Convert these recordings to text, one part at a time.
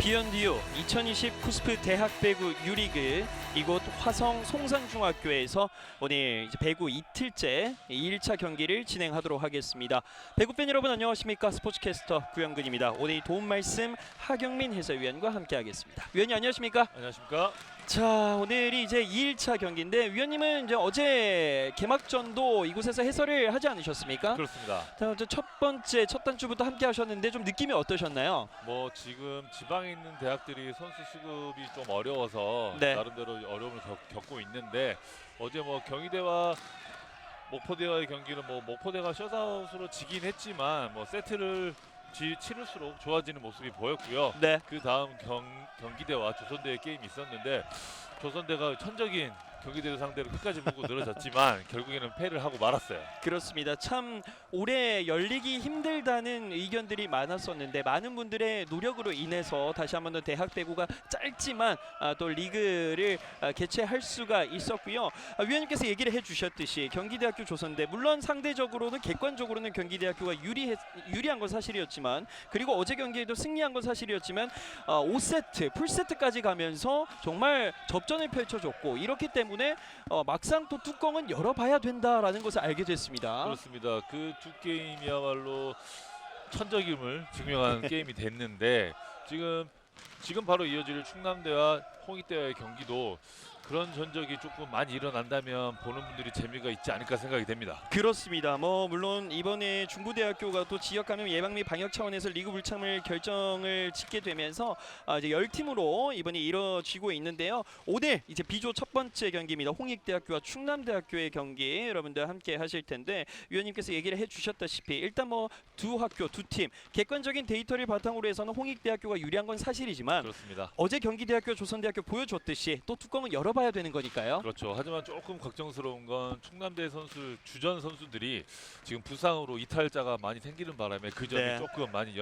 비욘디오 2020 쿠스프 대학배구 유리그 이곳 화성 송산중학교에서 오늘 이제 배구 이틀째 2일차 경기를 진행하도록 하겠습니다. 배구 팬 여러분 안녕하십니까? 스포츠캐스터 구영근입니다. 오늘 도움 말씀 하경민 해설위원과 함께하겠습니다. 위원님 안녕하십니까? 안녕하십니까? 자, 오늘이 이제 2일차 경기인데 위원님은 이제 어제 개막전도 이곳에서 해설을 하지 않으셨습니까? 그렇습니다. 자, 첫 번째 첫 단추부터 함께 하셨는데 좀 느낌이 어떠셨나요? 뭐 지금 지방에 있는 대학들이 선수 수급이 좀 어려워서 네. 나름대로 어려움을 겪고 있는데 어제 뭐 경희대와 목포대와의 경기는 뭐 목포대가 셧아웃으로 지긴 했지만 뭐 세트를 치를수록 좋아지는 모습이 보였고요. 네. 그 다음 경기대와 조선대의 게임이 있었는데 조선대가 천적인 경기대를 상대로 끝까지 보고 늘어졌지만 결국에는 패를 하고 말았어요. 그렇습니다. 참 올해 열리기 힘들다는 의견들이 많았었는데 많은 분들의 노력으로 인해서 다시 한번 더 대학 배구가 짧지만 또 리그를 개최할 수가 있었고요. 위원님께서 얘기를 해주셨듯이 경기대학교 조선대 물론 상대적으로는 객관적으로는 경기대학교가 유리한 건 사실이었지만 그리고 어제 경기에도 승리한 건 사실이었지만 5세트 풀세트까지 가면서 정말 접전을 펼쳐줬고 이렇기 때문에 막상 또 뚜껑은 열어봐야 된다라는 것을 알게 됐습니다. 그렇습니다. 그 두 게임이야말로 천적임을 증명한 게임이 됐는데 지금 바로 이어질 충남대와 홍익대와의 경기도 그런 전적이 조금 많이 일어난다면 보는 분들이 재미가 있지 않을까 생각이 됩니다. 그렇습니다. 뭐 물론 이번에 중부대학교가 또 지역 감염 예방 및 방역 차원에서 리그 불참을 결정을 짓게 되면서 이제 10팀으로 이번에 이뤄지고 있는데요. 오늘 이제 B조 첫 번째 경기입니다. 홍익대학교와 충남대학교의 경기 여러분들 함께 하실 텐데 위원님께서 얘기를 해주셨다시피 일단 뭐 두 학교 두 팀 객관적인 데이터를 바탕으로 해서는 홍익대학교가 유리한 건 사실이지만 그렇습니다. 어제 경기대학교 조선대학교 보여줬듯이 또 뚜껑은 열어봐야 되는 거니까요. 그렇죠. 하지만 조금 걱정스러운 건 충남대 선수 주전 선수들이 지금 부상으로 이탈자가 많이 생기는 바람에 그 점이 네. 조금 많이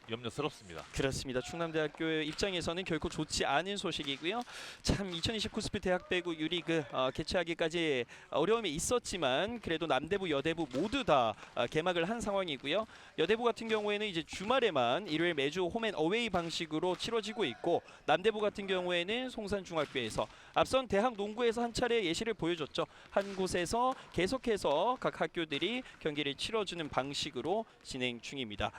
염려스럽습니다. 그렇습니다. 충남대학교 입장에서는 결코 좋지 않은 소식이고요. 참 2020 쿠스프 대학배구 유리그 개최하기까지 어려움이 있었지만 그래도 남대부, 여대부 모두 다 개막을 한 상황이고요. 여대부 같은 경우에는 이제 주말에만 일요일 매주 홈앤 어웨이 방식으로 치러지고 있고 남대부 같은 경우에는 송산중학교에서 앞선 대학 농구에서 한 차례 예시를 보여줬죠. 한 곳에서 계속해서 각 학교들이 경기를 치러주는 방식으로 진행 중입니다.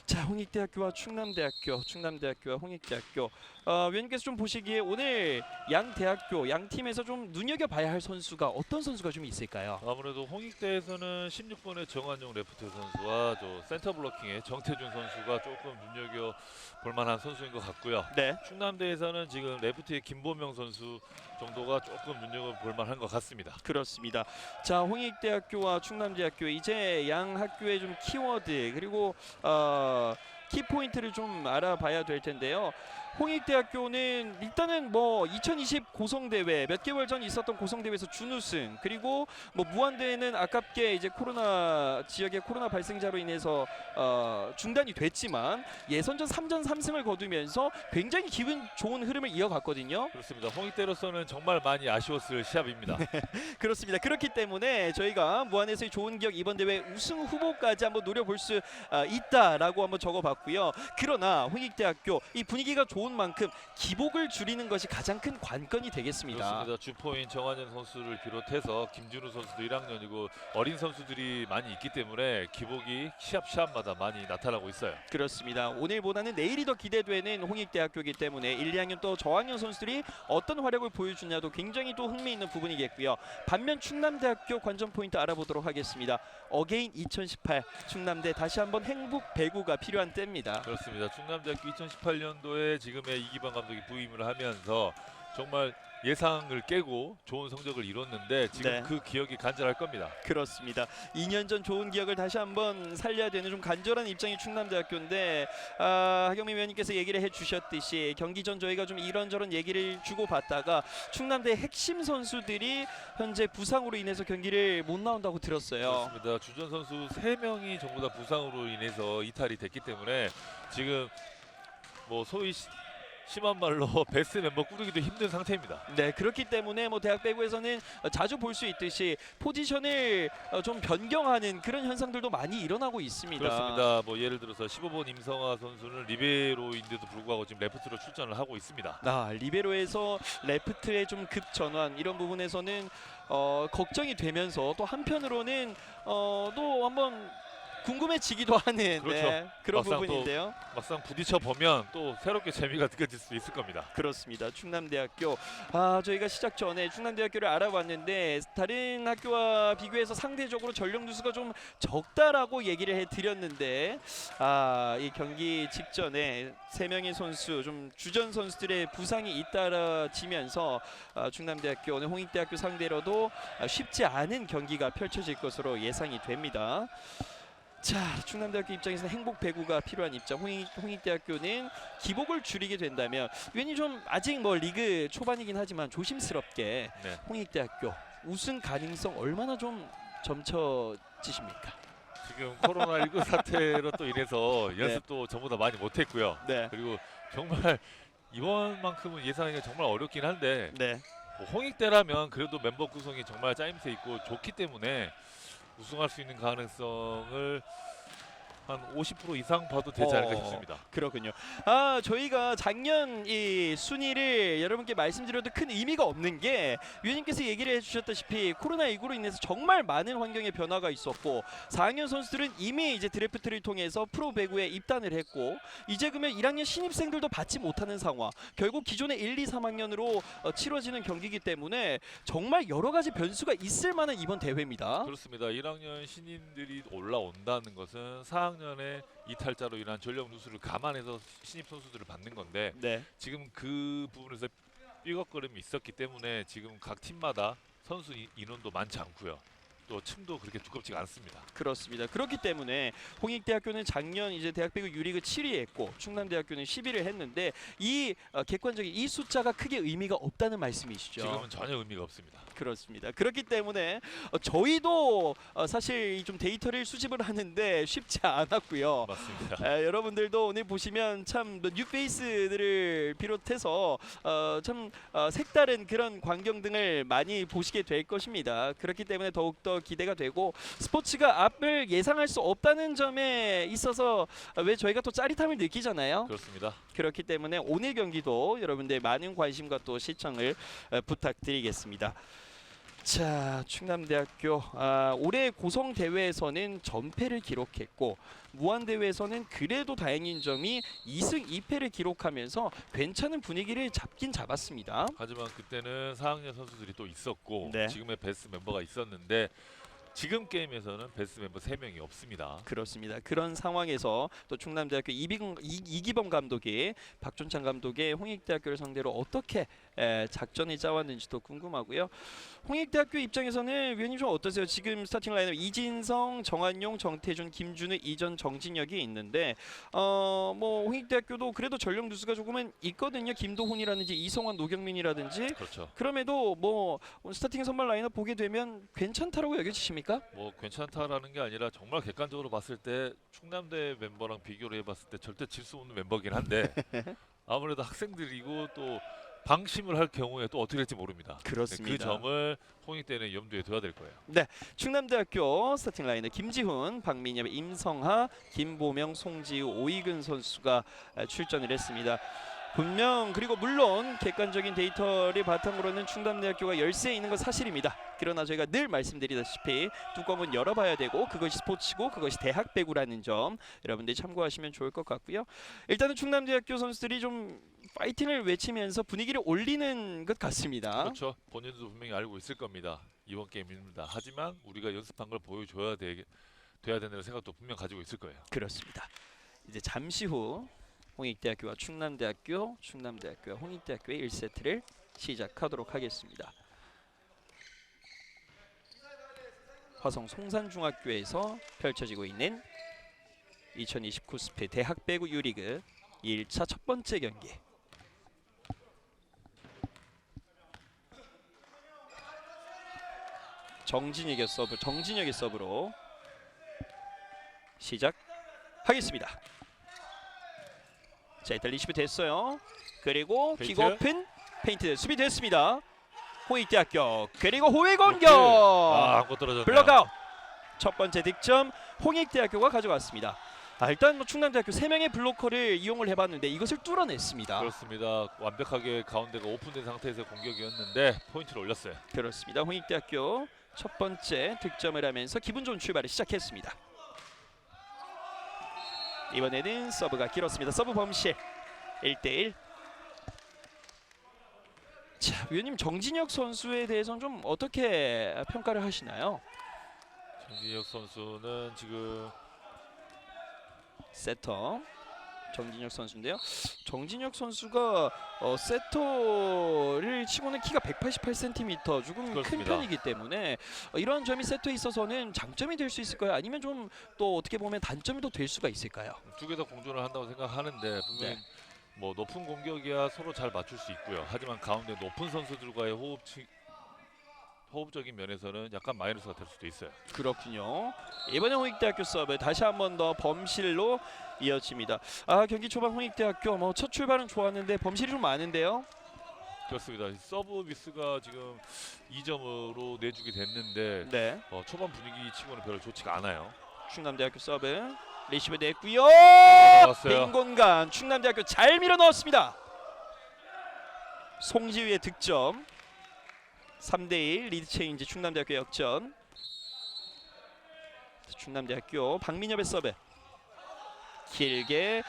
자, 홍익대학교와 충남대학교, 충남대학교와 홍익대학교. 위원님께서 좀 보시기에 오늘 양 대학교, 양 팀에서 좀 눈여겨봐야 할 선수가 어떤 선수가 좀 있을까요? 아무래도 홍익대에서는 16번의 정한용 레프트 선수와 센터 블로킹의 정태준 선수가 조금 눈여겨 볼만한 선수인 것 같고요. 네. 충남대에서는 지금 레프트의 김보명 선수 정도가 조금 눈여겨 볼만한 것 같습니다. 그렇습니다. 자, 홍익대학교와 충남대학교 이제 양 학교의 좀 키워드 그리고 키포인트를 좀 알아봐야 될 텐데요. 홍익대학교는 일단은 뭐 2020 고성대회 몇 개월 전 있었던 고성대회에서 준우승 그리고 뭐 무안대회는 아깝게 이제 지역의 코로나 발생자로 인해서 중단이 됐지만 예선전 3전 3승을 거두면서 굉장히 기분 좋은 흐름을 이어갔거든요. 그렇습니다. 홍익대로서는 정말 많이 아쉬웠을 시합입니다. 그렇습니다. 그렇기 때문에 저희가 무안에서의 좋은 기억 이번 대회 우승 후보까지 한번 노려볼 수 있다라고 한번 적어봤고요. 그러나 홍익대학교 이 분위기가 좋은 만큼 기복을 줄이는 것이 가장 큰 관건이 되겠습니다. 그렇습니다. 주포인 정한현 선수를 비롯해서 김준우 선수도 1학년이고 어린 선수들이 많이 있기 때문에 기복이 시합마다 많이 나타나고 있어요. 그렇습니다. 오늘보다는 내일이 더 기대되는 홍익대학교이기 때문에 1, 2학년 또 저학년 선수들이 어떤 활약을 보여주냐도 굉장히 또 흥미있는 부분이겠고요. 반면 충남대학교 관전 포인트 알아보도록 하겠습니다. 어게인 2018 충남대 다시 한번 행복 배구가 필요한 때입니다. 그렇습니다. 충남대학교 2018년도에 지금의 이기범 감독이 부임을 하면서 정말 예상을 깨고 좋은 성적을 이뤘는데 지금 네. 그 기억이 간절할 겁니다. 그렇습니다. 2년 전 좋은 기억을 다시 한번 살려야 되는 좀 간절한 입장이 충남대학교인데 하경민 위원님께서 얘기를 해주셨듯이 경기 전 저희가 좀 이런저런 얘기를 주고받다가 충남대 핵심 선수들이 현재 부상으로 인해서 경기를 못 나온다고 들었어요. 그렇습니다. 주전 선수 3명이 전부 다 부상으로 인해서 이탈이 됐기 때문에 지금 뭐 소위 심한 말로 베스트 멤버 꾸리기도 힘든 상태입니다. 네, 그렇기 때문에 뭐 대학 배구에서는 자주 볼 수 있듯이 포지션을 좀 변경하는 그런 현상들도 많이 일어나고 있습니다. 그렇습니다. 뭐 예를 들어서 15번 임성아 선수는 리베로인데도 불구하고 지금 레프트로 출전을 하고 있습니다. 리베로에서 레프트의 좀 급전환 이런 부분에서는 걱정이 되면서 또 한편으로는 또 한번 궁금해지기도 하는 그렇죠. 그런 막상 부분인데요. 막상 부딪혀 보면 또 새롭게 재미가 느껴질 수 있을 겁니다. 그렇습니다. 충남대학교 저희가 시작 전에 충남대학교를 알아봤는데 다른 학교와 비교해서 상대적으로 전력 누수가 좀 적다라고 얘기를 해드렸는데 이 경기 직전에 3명의 선수 좀 주전 선수들의 부상이 잇따라지면서 충남대학교 오늘 홍익대학교 상대로도 쉽지 않은 경기가 펼쳐질 것으로 예상이 됩니다. 자, 충남대학교 입장에서는 행복 배구가 필요한 입장. 홍익대학교는 기복을 줄이게 된다면 위원님 좀 아직 뭐 리그 초반이긴 하지만 조심스럽게 네. 홍익대학교 우승 가능성 얼마나 좀 점쳐지십니까? 지금 코로나19 사태로 또 인해서 네. 연습도 전보다 많이 못했고요. 네, 그리고 정말 이번만큼은 예상하기가 정말 어렵긴 한데 네, 뭐 홍익대라면 그래도 멤버 구성이 정말 짜임새 있고 좋기 때문에 우승할 수 있는 가능성을 한 50% 이상 봐도 되지 않을까 싶습니다. 그렇군요. 저희가 작년 이 순위를 여러분께 말씀드려도 큰 의미가 없는 게 위원님께서 얘기를 해주셨다시피 코로나19로 인해서 정말 많은 환경의 변화가 있었고 4학년 선수들은 이미 이제 드래프트를 통해서 프로 배구에 입단을 했고 이제 그러면 1학년 신입생들도 받지 못하는 상황. 결국 기존의 1, 2, 3학년으로 치러지는 경기이기 때문에 정말 여러 가지 변수가 있을 만한 이번 대회입니다. 그렇습니다. 1학년 신인들이 올라온다는 것은 4학년의 이탈자로 인한 전력 누수를 감안해서 신입 선수들을 받는 건데 네. 지금 그 부분에서 삐걱거림이 있었기 때문에 지금 각 팀마다 선수 인원도 많지 않고요. 또 층도 그렇게 두껍지가 않습니다. 그렇습니다. 그렇기 때문에 홍익대학교는 작년 이제 대학배구 유리그 7위 했고 충남대학교는 10위를 했는데 이 객관적인 이 숫자가 크게 의미가 없다는 말씀이시죠. 지금은 전혀 의미가 없습니다. 그렇습니다. 그렇기 때문에 저희도 사실 좀 데이터를 수집을 하는데 쉽지 않았고요. 맞습니다. 여러분들도 오늘 보시면 참 뉴페이스들을 비롯해서 참 색다른 그런 광경등을 많이 보시게 될 것입니다. 그렇기 때문에 더욱더 기대가 되고 스포츠가 앞을 예상할 수 없다는 점에 있어서 왜 저희가 또 짜릿함을 느끼잖아요. 그렇습니다. 그렇기 때문에 오늘 경기도 여러분들 많은 관심과 또 시청을 부탁드리겠습니다. 자, 충남대학교 올해 고성 대회에서는 전패를 기록했고 무안 대회에서는 그래도 다행인 점이 2승 2패를 기록하면서 괜찮은 분위기를 잡긴 잡았습니다. 하지만 그때는 4학년 선수들이 또 있었고 네. 지금의 베스트 멤버가 있었는데 지금 게임에서는 베스트 멤버 3명이 없습니다. 그렇습니다. 그런 상황에서 또 충남대학교 이기범 감독이 박준창 감독의 홍익대학교를 상대로 어떻게 작전을 짜왔는지도 궁금하고요. 홍익대학교 입장에서는 위원님 좀 어떠세요? 지금 스타팅 라인업 이진성, 정한용, 정태준, 김준우, 이전, 정진혁이 있는데 뭐 홍익대학교도 그래도 전력 누수가 조금은 있거든요. 김도훈이라든지 이성환, 노경민이라든지 그렇죠. 그럼에도 뭐 스타팅 선발 라인업 보게 되면 괜찮다라고 여겨지십니까? 뭐 괜찮다라는 게 아니라 정말 객관적으로 봤을 때 충남대 멤버랑 비교를 해봤을 때 절대 질 수 없는 멤버긴 한데 아무래도 학생들이고 또 방심을 할 경우에 또 어떻게 될지 모릅니다. 그렇습니다. 그 점을 홍익대는 염두에 둬야 될 거예요. 충남대학교 스타팅 라인업 김지훈, 박민엽, 임성하, 김보명, 송지우, 오이근 선수가 출전을 했습니다. 분명 그리고 물론 객관적인 데이터를 바탕으로는 충남대학교가 열세에 있는 건 사실입니다. 그러나 저희가 늘 말씀드리다시피 뚜껑은 열어봐야 되고 그것이 스포츠고 그것이 대학 배구라는 점 여러분들이 참고하시면 좋을 것 같고요. 일단은 충남대학교 선수들이 좀 파이팅을 외치면서 분위기를 올리는 것 같습니다. 그렇죠. 본인도 분명히 알고 있을 겁니다. 이번 게임입니다. 하지만 우리가 연습한 걸 보여줘야 돼야 된다는 생각도 분명 가지고 있을 거예요. 그렇습니다. 이제 잠시 후 홍익대학교와 충남대학교와 홍익대학교의 1세트를 시작하도록 하겠습니다. 화성 송산중학교에서 펼쳐지고 있는 2029 스페 대학 배구 유리그 1차 첫 번째 경기. 정진혁의 서브로 시작하겠습니다. 자, 일단 리시브 됐어요. 그리고 페인트. 킥오픈 페인트 수비 됐습니다. 홍익대학교 그리고 호의 공격. 안고 떨어졌네요. 블럭아웃. 첫 번째 득점 홍익대학교가 가져갔습니다. 일단 뭐 충남대학교 3명의 블로커를 이용을 해봤는데 이것을 뚫어냈습니다. 그렇습니다. 완벽하게 가운데가 오픈된 상태에서 공격이었는데 포인트를 올렸어요. 그렇습니다. 홍익대학교 첫 번째 득점을 하면서 기분 좋은 출발을 시작했습니다. 이번에는 서브가 길었습니다. 서브 범실 1대1. 자, 위원님 정진혁 선수에 대해서는 좀 어떻게 평가를 하시나요? 정진혁 선수는 지금 세터 정진혁 선수인데요. 정진혁 선수가 세터를 치고는 키가 188cm 조금 큰 그렇습니다. 편이기 때문에 이런 점이 세터에 있어서는 장점이 될 수 있을까요? 아니면 좀 또 어떻게 보면 단점이 더 될 수가 있을까요? 두 개 다 공존을 한다고 생각하는데 분명히 네. 뭐 높은 공격이야 서로 잘 맞출 수 있고요. 하지만 가운데 높은 선수들과의 호흡적인 면에서는 약간 마이너스가 될 수도 있어요. 그렇군요. 이번에 홍익대학교 서브 다시 한 번 더 범실로 이어집니다. 경기 초반 홍익대학교 뭐 첫 출발은 좋았는데 범실이 좀 많은데요. 그렇습니다. 서브 미스가 지금 2점으로 내주게 됐는데 네. 초반 분위기 치고는 별로 좋지가 않아요. 충남대학교 서브 리시브 됐고요. 나왔어요. 빈 공간 충남대학교 잘 밀어 넣었습니다. 송지우의 득점. 3대1 리드 체인지 충남대학교 역전. 충남대학교 박민엽의 서브 길게.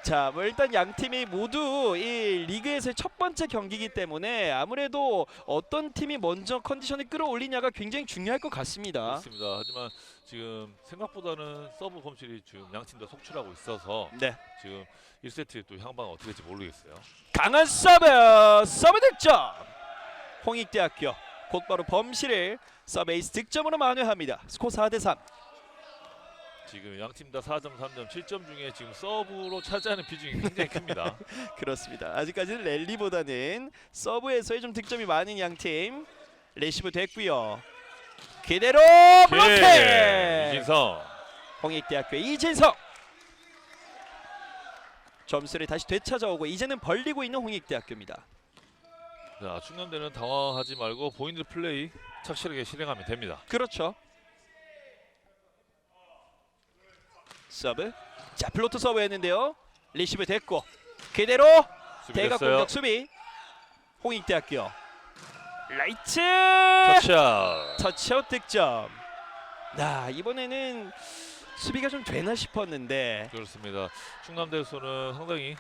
자, 뭐 일단 양 팀이 모두 이 리그에서의 첫 번째 경기이기 때문에 아무래도 어떤 팀이 먼저 컨디션을 끌어올리냐가 굉장히 중요할 것 같습니다. 그렇습니다. 하지만 지금 생각보다는 서브 범실이 지금 양 팀 다 속출하고 있어서 네. 지금 1세트에 또 향방 어떻게 될지 모르겠어요. 강한 서브 득점. 홍익대학교 곧바로 범실을 서브 에이스 득점으로 만회합니다. 스코어 4대3. 지금 양 팀 다 4점, 3점, 7점 중에 지금 서브로 차지하는 비중이 굉장히 큽니다. 그렇습니다. 아직까지는 랠리보다는 서브에서의 좀 득점이 많은 양팀. 레시브 됐고요. 그대로 블로킹. 이진성. 홍익대학교 이진성. 점수를 다시 되찾아오고 이제는 벌리고 있는 홍익대학교입니다. 자, 충남대는 당황하지 말고 보이는 플레이 착실하게 실행하면 됩니다. 그렇죠. 서브. 자, 플로트 서브였는데요. 리시브 됐고 그대로 대각 수비됐어요. 공격 수비. 홍익대학교 라이트 터치아웃. 터치아웃 득점. 이번에는 수비가 좀 되나 싶었는데 그렇습니다. 충남대에서는 상당히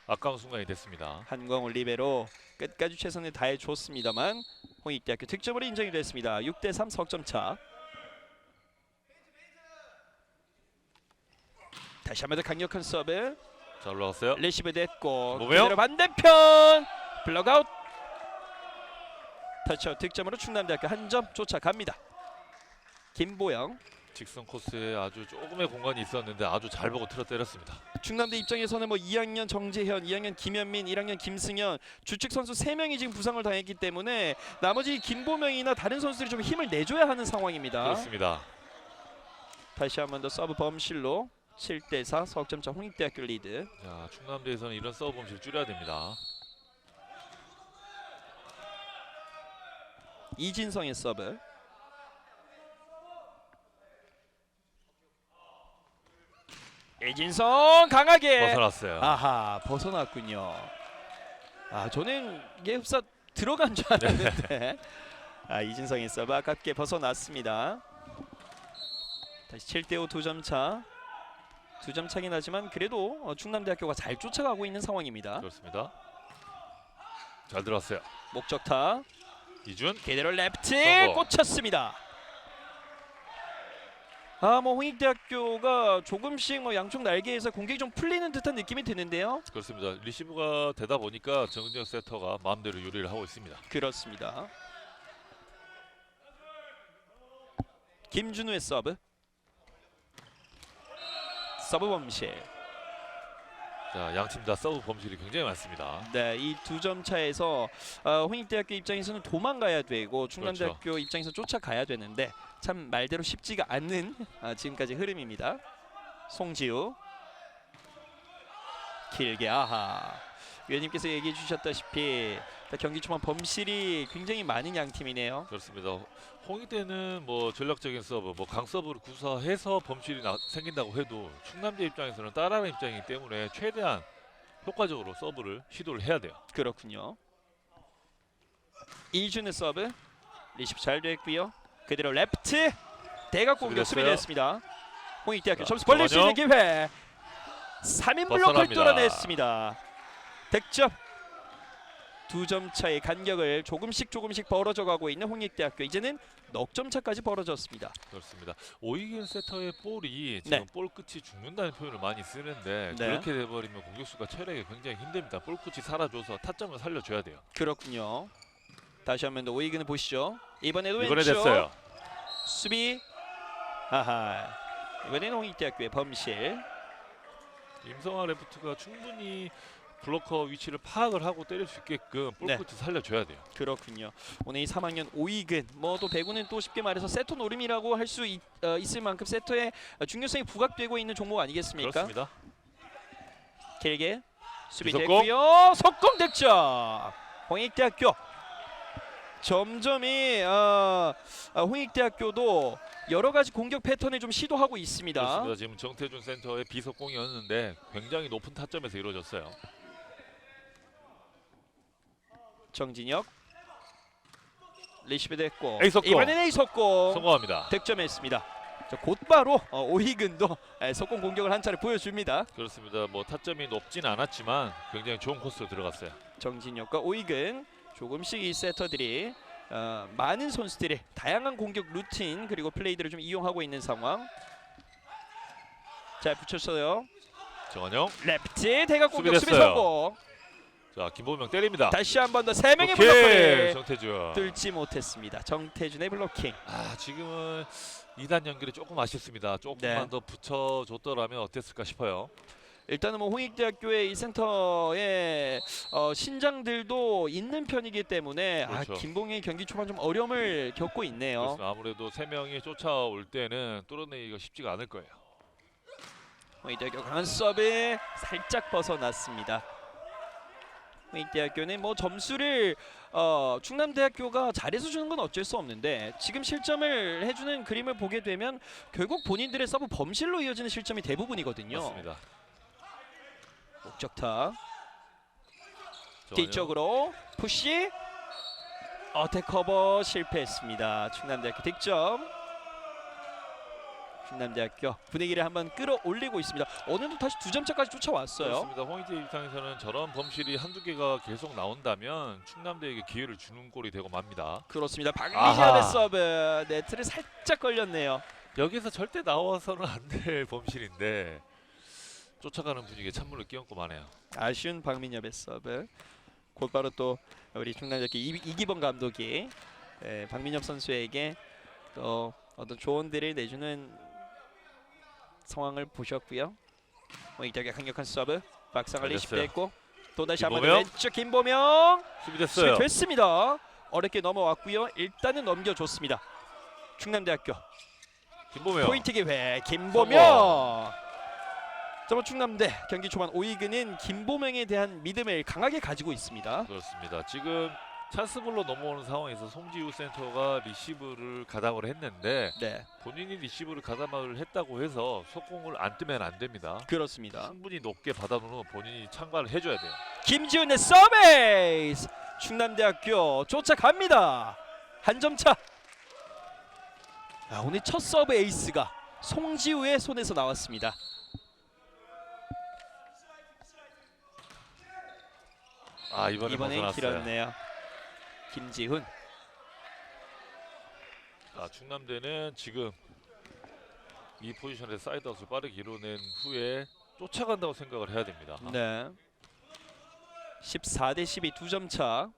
아까운 순간이 됐습니다. 한광훈 리베로 끝까지 최선을 다해 줬습니다만 홍익대학교 득점으로 인정이 됐습니다. 6대3 석점차. 다시 한 번 더 강력한 서브. 자, 올라갔어요. 레시브 됐고 뭐예요? 그대로 반대편 블럭아웃. 터치아웃 득점으로 충남대학교 한 점 쫓아갑니다. 김보영. 직선 코스에 아주 조금의 공간이 있었는데 아주 잘 보고 틀어 때렸습니다. 충남대 입장에서는 뭐 2학년 정재현, 2학년 김현민, 1학년 김승현 주축 선수 3명이 지금 부상을 당했기 때문에 나머지 김보명이나 다른 선수들이 좀 힘을 내줘야 하는 상황입니다. 그렇습니다. 다시 한 번 더 서브 범실로 7대4 석점차 홍익대학교 리드. 자, 충남대에서는 이런 서브 범실 줄여야 됩니다. 이진성의 서브. 이진성 강하게. 벗어났어요. 벗어났군요. 저는 이게 흡사 들어간 줄 알았는데 이진성의 서브 아깝게 벗어났습니다. 다시 7대5 2점 차. 2점 차긴 하지만 그래도 충남대학교가 잘 쫓아가고 있는 상황입니다. 그렇습니다. 잘 들어왔어요. 목적타 이준. 그대로 레프트 성공. 꽂혔습니다. 뭐 홍익대학교가 조금씩 뭐 양쪽 날개에서 공격이 좀 풀리는 듯한 느낌이 드는데요. 그렇습니다. 리시브가 되다 보니까 정은정 세터가 마음대로 요리를 하고 있습니다. 그렇습니다. 김준우의 서브. 서브 범실. 자, 양 팀 다 서브 범실이 굉장히 많습니다. 네, 이 2점 차에서 홍익대학교 입장에서는 도망가야 되고 충남대학교 입장에서 쫓아가야 되는데 참 말대로 쉽지가 않는 지금까지 흐름입니다. 송지우 길게 아하. 위원님께서 얘기해 주셨다시피 경기 초반 범실이 굉장히 많은 양 팀이네요. 그렇습니다. 홍익대는 뭐 전략적인 서브, 뭐 강서브를 구사해서 범실이 생긴다고 해도 충남대 입장에서는 따라하는 입장이기 때문에 최대한 효과적으로 서브를 시도를 해야 돼요. 그렇군요. 이준의 서브 리시브 잘 됐고요. 그대로 레프트 대각 공격 수비됐습니다. 홍익대학교 점수 벌릴 수 있는 기회. 3인 블록을 벗어납니다. 뚫어냈습니다. 득점. 2점 차의 간격을 조금씩 벌어져 가고 있는 홍익대학교. 이제는 넉 점 차까지 벌어졌습니다. 그렇습니다. 오이긴 세터의 볼이 지금 볼 끝이 죽는다는 표현을 많이 쓰는데 그렇게 돼버리면 공격수가 체력이 굉장히 힘듭니다. 볼 끝이 살아줘서 타점을 살려줘야 돼요. 그렇군요. 다시 한 번 더 오이근을 보시죠. 이번에 왼쪽 됐어요. 수비. 하하. 이번에는 홍익대학교의 범실. 임성아 레프트가 충분히 블로커 위치를 파악을 하고 때릴 수 있게끔 볼 끝을 살려줘야 돼요. 그렇군요. 오늘 이 3학년 오이근 뭐 또 배구는 또 쉽게 말해서 세터 노름이라고 할 수 있을 만큼 세터의 중요성이 부각되고 있는 종목 아니겠습니까? 그렇습니다. 길게 수비 비석공. 됐고요. 속공 득점. 홍익대학교. 점점 이 홍익대학교도 여러 가지 공격 패턴을 좀 시도하고 있습니다. 그렇습니다. 지금 정태준 센터의 비석공이었는데 굉장히 높은 타점에서 이루어졌어요. 정진혁 리시브 됐고 A석공. 이번에는 A석공 성공합니다. 득점했습니다. 곧바로 오이근도 석공 공격을 한 차례 보여줍니다. 그렇습니다. 뭐 타점이 높진 않았지만 굉장히 좋은 코스로 들어갔어요. 정진혁과 오이근 조금씩 이 세터들이 많은 선수들의 다양한 공격 루틴 그리고 플레이들을 좀 이용하고 있는 상황. 잘 붙였어요. 정원영. 레프트 대각 공격 수비 수비됐어요. 성공. 자, 김보명 때립니다. 다시 한 번 더 세 명의 오케이, 블록을 정태준. 뚫지 못했습니다. 정태준의 블로킹. 지금은 2단 연결이 조금 아쉽습니다. 조금만 더 붙여줬더라면 어땠을까 싶어요. 일단은 뭐 홍익대학교의 이 센터의 신장들도 있는 편이기 때문에 그렇죠. 김봉의 경기 초반 좀 어려움을 겪고 있네요. 그렇습니다. 아무래도 3명이 쫓아올 때는 뚫어내기가 쉽지가 않을 거예요. 홍익대학교 강한 서브 살짝 벗어났습니다. 홍익대학교는 뭐 점수를 충남대학교가 잘해서 주는 건 어쩔 수 없는데 지금 실점을 해주는 그림을 보게 되면 결국 본인들의 서브 범실로 이어지는 실점이 대부분이거든요. 맞습니다. 목적타 정원영. 뒤쪽으로 푸시 어택 커버 실패했습니다. 충남대학교 득점. 충남대학교 분위기를 한번 끌어올리고 있습니다. 어느덧 다시 2점 차까지 쫓아왔어요. 그렇습니다. 홍익대 입장에서는 저런 범실이 한두 개가 계속 나온다면 충남대에게 기회를 주는 꼴이 되고 맙니다. 그렇습니다. 박민현의 서브 네트를 살짝 걸렸네요. 여기서 절대 나와서는 안 될 범실인데 쫓아가는 분위기에 찬물을 끼얹고 마네요. 아쉬운 박민엽의 서브. 곧바로 또 우리 충남대학교 이기범 감독이 박민엽 선수에게 또 어떤 조언들을 내주는 상황을 보셨고요. 홍익대학교 강력한 서브 박상을 리시브했고 또다시 한번 왼쪽 김보명 수비됐어요. 수비 됐습니다. 어렵게 넘어왔고요. 일단은 넘겨줬습니다. 충남대학교 김보명. 포인트 기회 김보명. 자, 충남대 경기 초반 오이근은 김보명에 대한 믿음을 강하게 가지고 있습니다. 그렇습니다. 지금 찬스볼로 넘어오는 상황에서 송지우 센터가 리시브를 가담을 했는데 본인이 리시브를 가담을 했다고 해서 속공을 안 뜨면 안 됩니다. 그렇습니다. 충분히 높게 받아놓으면 본인이 참가를 해줘야 돼요. 김지훈의 서비스. 충남대학교 쫓아갑니다. 한 점 차. 오늘 첫 서브 에이스가 송지우의 손에서 나왔습니다. 이번엔 이번엔 길었네요. 김지훈. 충남대는 지금 이 포지션에서 사이드아웃을 빠르게 이뤄낸 후에 쫓아간다고 생각을 해야 됩니다. 14대 12 2점 차.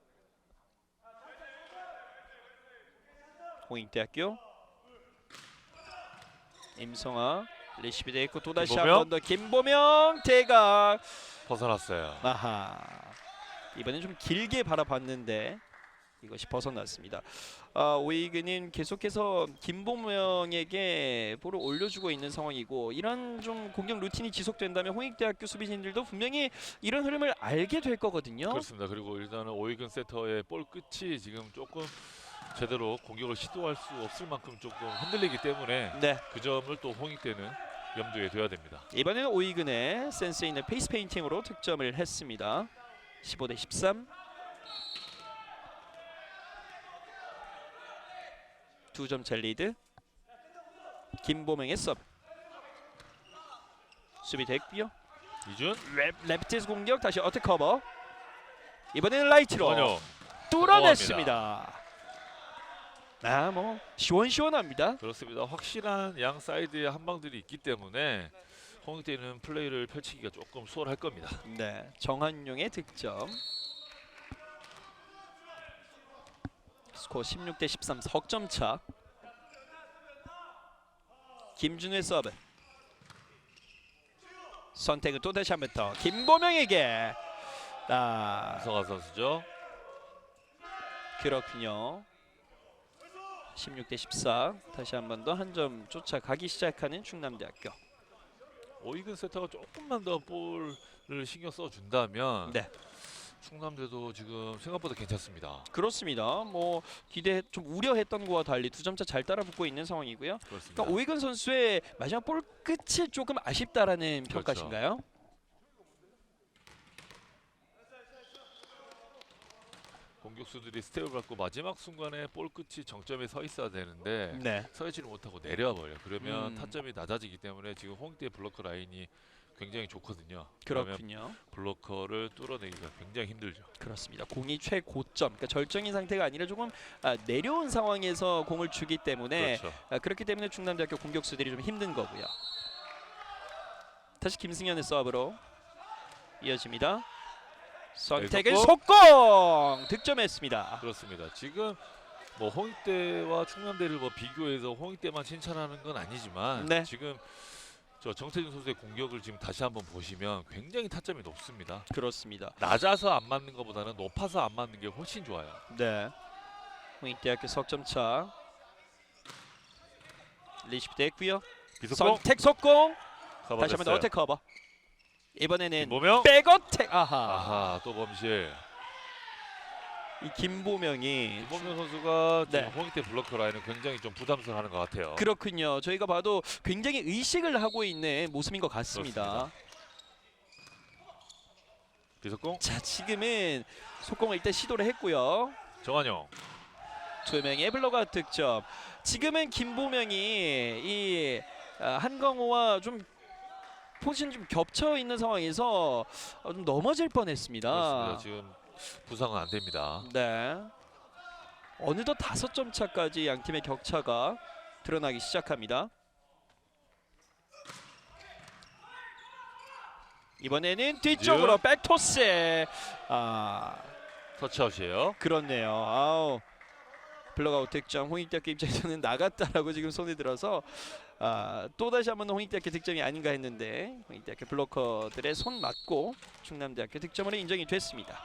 홍익대학교 임성아 리시브 돼 있고 또다시 한 번 더 김보명 대각 벗어났어요. 아하. 이번엔 좀 길게 바라봤는데 이것이 벗어났습니다. 오이근은 계속해서 김보명에게 볼을 올려주고 있는 상황이고 이런 좀 공격 루틴이 지속된다면 홍익대학교 수비진들도 분명히 이런 흐름을 알게 될 거거든요. 그렇습니다. 그리고 일단은 오이근 세터의 볼 끝이 지금 조금 제대로 공격을 시도할 수 없을 만큼 조금 흔들리기 때문에 네. 그 점을 또 홍익대는 염두에 둬야 됩니다. 이번에는 오이근의 센스 있는 페이스 페인팅으로 득점을 했습니다. 15대 13. 2점 차 리드. 김보명의 서브. 수비 됐고요. 이준 레프트에서 공격 다시 어택 커버. 이번에는 라이트로 전혀 뚫어냈습니다. 뭐 시원시원합니다. 그렇습니다. 확실한 양 사이드의 한 방들이 있기 때문에 홍익대는 플레이를 펼치기가 조금 수월할 겁니다. 네, 정한용의 득점. 스코어 16대 13, 석점 차. 김준우의 서브. 선택은 또 다시 한 번 더 김보명에게. 이성환 선수죠. 그렇군요. 16대 14. 다시 한 번 더 한 점 쫓아가기 시작하는 충남대학교. 오이근 세터가 조금만 더 볼을 신경 써준다면 네. 충남대도 지금 생각보다 괜찮습니다. 그렇습니다. 뭐 기대 좀 우려했던 거와 달리 2점차 잘 따라붙고 있는 상황이고요. 그렇습니다. 그러니까 오이근 선수의 마지막 볼 끝이 조금 아쉽다라는 그렇죠. 평가신가요? 공격수들이 스텝을 밟고 마지막 순간에 볼 끝이 정점에 서 있어야 되는데 네. 서 있지를 못하고 내려와 버려. 그러면 음. 타점이 낮아지기 때문에 지금 홍익대 블로커 라인이 굉장히 좋거든요. 그러면 그렇군요. 블로커를 뚫어내기가 굉장히 힘들죠. 그렇습니다. 공이 최고점, 그러니까 절정인 상태가 아니라 조금 내려온 상황에서 공을 주기 때문에 그렇죠. 그렇기 때문에 충남대학교 공격수들이 좀 힘든 거고요. 다시 김승현의 서브로 이어집니다. 선택을 속공 득점했습니다. 그렇습니다. 지금 뭐 홍익대와 충남대를 뭐 비교해서 홍익대만 칭찬하는 건 아니지만 네. 지금 저 정태준 선수의 공격을 지금 다시 한번 보시면 굉장히 타점이 높습니다. 그렇습니다. 낮아서 안 맞는 것보다는 높아서 안 맞는 게 훨씬 좋아요. 네. 홍익대학교 석점 차. 리시브 됐고요. 비속공 선택 속공. 다시 커버됐어요. 한번 더 어택 커버. 이번에는 김보명 백어택. 아하. 아하 또 범실. 이 김보명이 김보명 선수가 지금 네. 홍익대 블로커 라인은 굉장히 좀 부담스러워하는 것 같아요. 그렇군요. 저희가 봐도 굉장히 의식을 하고 있는 모습인 것 같습니다. 비속공 자, 지금은 속공을 일단 시도를 했고요. 정한용 2명의 블로가 득점. 지금은 김보명이 이 한광호와 좀 포지션 좀 겹쳐 있는 상황에서 좀 넘어질 뻔했습니다. 그렇습니다. 지금 부상은 안 됩니다. 네. 어느덧 5점 차까지 양 팀의 격차가 드러나기 시작합니다. 이번에는 뒤쪽으로 백토스. 터치아웃이에요. 그렇네요. 아우. 블록아웃 득점. 홍익대학교 입장에서는 나갔다라고 지금 손에 들어서 또다시 한번 홍익대학교 득점이 아닌가 했는데 홍익대학교 블로커들의 손 맞고 충남대학교 득점으로 인정이 됐습니다.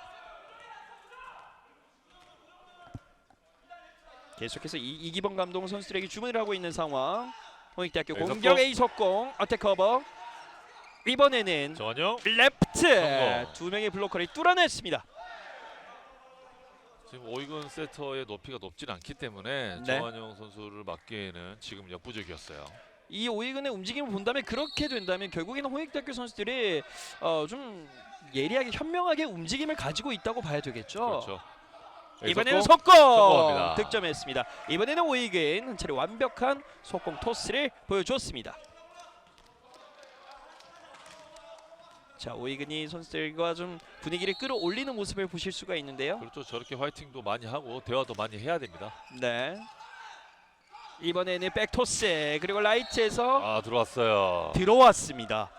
계속해서 이기범 감독은 선수들에게 주문을 하고 있는 상황. 홍익대학교 여기서 공격 A 속공 어택 커버. 이번에는 정한용 레프트 성공. 2명의 블로커를 뚫어냈습니다. 지금 오이근 세터의 높이가 높진 않기 때문에 네. 정한용 선수를 막기에는 지금 역부족이었어요. 이 오이근의 움직임을 본다면 그렇게 된다면 결국에는 홍익대학교 선수들이 좀 예리하게 현명하게 움직임을 가지고 있다고 봐야 되겠죠. 그렇죠. 이번에는 속공! 속공 성공합니다. 득점했습니다. 이번에는 오이근 한 차례 완벽한 속공 토스를 보여줬습니다. 자, 오이근이 선수들과 좀 분위기를 끌어올리는 모습을 보실 수가 있는데요. 그렇죠. 저렇게 화이팅도 많이 하고 대화도 많이 해야 됩니다. 네. 이번에는 백토스 그리고 라이트에서 들어왔어요. 들어왔습니다.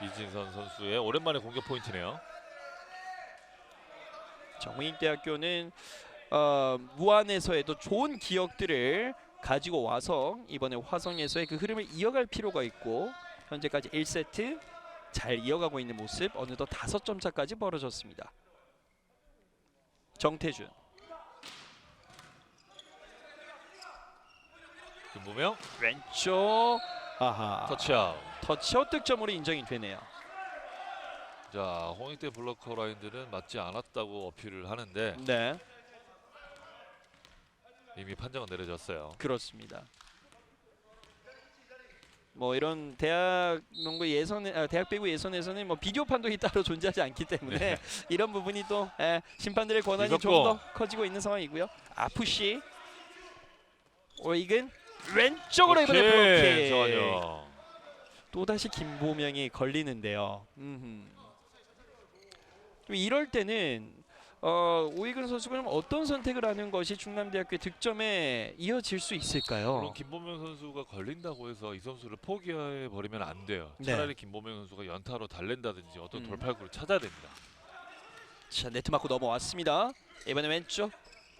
이진선 선수의 오랜만에 공격 포인트네요. 홍익대학교는 무안에서에도 좋은 기억들을 가지고 와서 이번에 화성에서의 그 흐름을 이어갈 필요가 있고 현재까지 1세트 잘 이어가고 있는 모습. 어느덧 5점 차까지 벌어졌습니다. 정태준 김보명 왼쪽 아하 터치아웃. 터치아웃 득점으로 인정이 되네요. 자, 홍익대 블로커 라인들은 맞지 않았다고 어필을 하는데 네, 이미 판정은 내려졌어요. 그렇습니다. 뭐 이런 대학 농구 예선, 대학 배구 예선에서는 뭐 비디오 판독이 따로 존재하지 않기 때문에 네. 이런 부분이 또 심판들의 권한이 좀 이석고. 더 커지고 있는 상황이고요. 푸시 오이근 왼쪽으로 이번에 블로킹. 정한영. 또 다시 김보명이 걸리는데요. 좀 이럴 때는 오이근 선수가 그럼 어떤 선택을 하는 것이 충남대학교의 득점에 이어질 수 있을까요? 물론 김보명 선수가 걸린다고 해서 이 선수를 포기해 버리면 안 돼요. 네. 차라리 김보명 선수가 연타로 달랜다든지 어떤 돌파구를 찾아야 됩니다. 자, 네트 맞고 넘어왔습니다. 이번에 왼쪽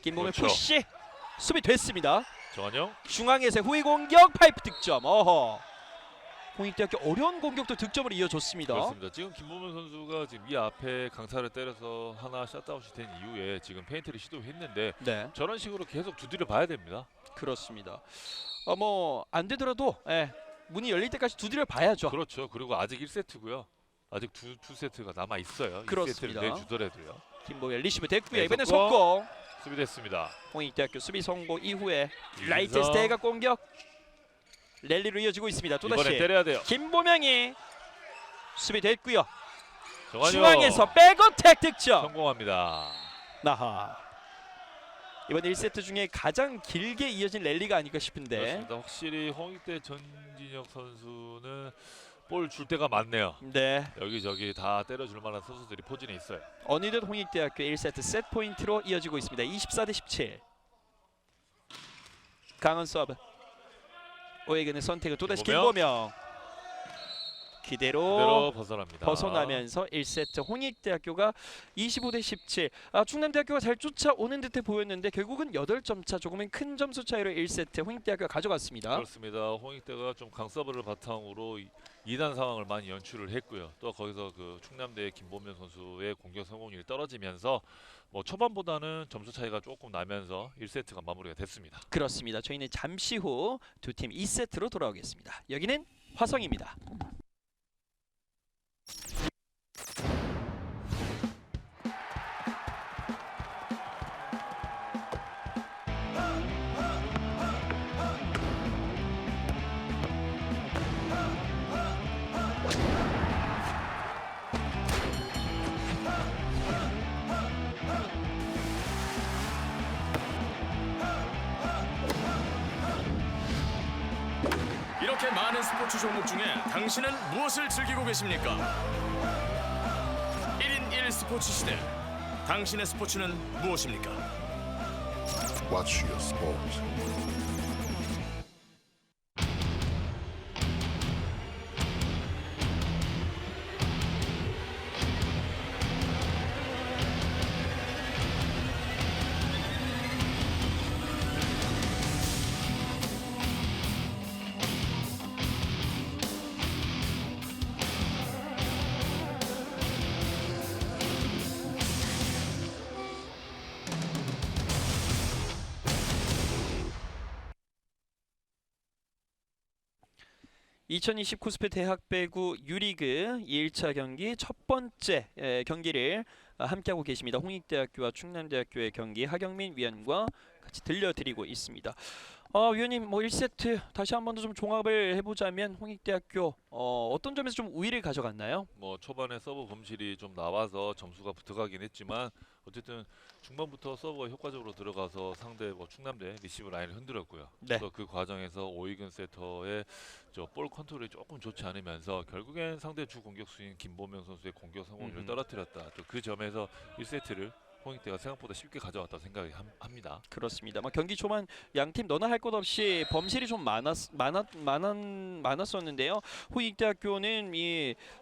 김보명 그렇죠. 푸시 수비 됐습니다. 정한영 중앙에서 후위 공격 파이프 득점. 홍익대학교 어려운 공격도 득점으로 이어줬습니다. 그렇습니다. 지금 김보명 선수가 지금 이 앞에 강타를 때려서 하나 샷다웃이 된 이후에 지금 페인트를 시도했는데 네, 저런 식으로 계속 두드려 봐야 됩니다. 그렇습니다. 뭐 안 되더라도 문이 열릴 때까지 두드려 봐야죠. 그렇죠. 그리고 아직 1세트고요. 아직 두 세트가 남아 있어요. 그렇습니다. 2세트를 내주더라도요. 김보명 리시브 됐고요. 네, 이번에 속공. 속공. 수비됐습니다. 홍익대학교 수비 성공 이후에 이준성. 라이트 스테이가 공격 랠리로 이어지고 있습니다. 이번에 또다시 때려야 돼요. 김보명이 수비 됐고요. 정한영 중앙에서 백어택 득점. 성공합니다. 나하. 이번 1세트 중에 가장 길게 이어진 랠리가 아닐까 싶은데. 그렇습니다. 확실히 홍익대 전진혁 선수는 볼 줄 때가 많네요. 네. 여기저기 다 때려줄 만한 선수들이 포진해 있어요. 어느덧 홍익대학교 1세트 세트 포인트로 이어지고 있습니다. 24대 17. 강한 서브. 오에겐의 선택을 또다시 김보명. 그대로 벗어납니다. 벗어나면서 1세트 홍익대학교가 25대 17. 충남대학교가 잘 쫓아오는 듯해 보였는데 결국은 8점 차, 조금은 큰 점수 차이로 1세트 홍익대학교가 가져갔습니다. 그렇습니다. 홍익대가 좀 강서브를 바탕으로 2단 상황을 많이 연출을 했고요. 또 거기서 그 충남대의 김보명 선수의 공격 성공률이 떨어지면서 뭐 초반보다는 점수 차이가 조금 나면서 1세트가 마무리가 됐습니다. 그렇습니다. 저희는 잠시 후 두 팀 2세트로 돌아오겠습니다. 여기는 화성입니다. 이렇게 많은 스포츠 종목 중에 당신은 무엇을 즐기고 계십니까? 1인 1 스포츠 시대. 당신의 스포츠는 무엇입니까? Watch your sport. (2020) 코스프 대학 배구 유리그 2일차 경기 첫 번째 경기를 함께하고 계십니다. 홍익대학교와 충남대학교의 경기 하경민 위원과 같이 들려드리고 있습니다. 위원님, 뭐 1세트 다시 한 번 더 좀 종합을 해보자면 홍익대학교 어떤 점에서 좀 우위를 가져갔나요? 뭐 초반에 서브 범실이 좀 나와서 점수가 붙어가긴 했지만 어쨌든 중반부터 서브가 효과적으로 들어가서 상대 충남대 리시브 라인을 흔들었고요. 네. 또 그 과정에서 오이근 세터의 볼 컨트롤이 조금 좋지 않으면서 결국엔 상대 주 공격수인 김보명 선수의 공격 성공률을 떨어뜨렸다. 또 그 점에서 1세트를 홍익대가 생각보다 쉽게 가져왔다고 생각이 합니다. 그렇습니다. 경기 초반 양팀 너나 할 것 없이 범실이 좀 많았었는데요. 홍익대학교는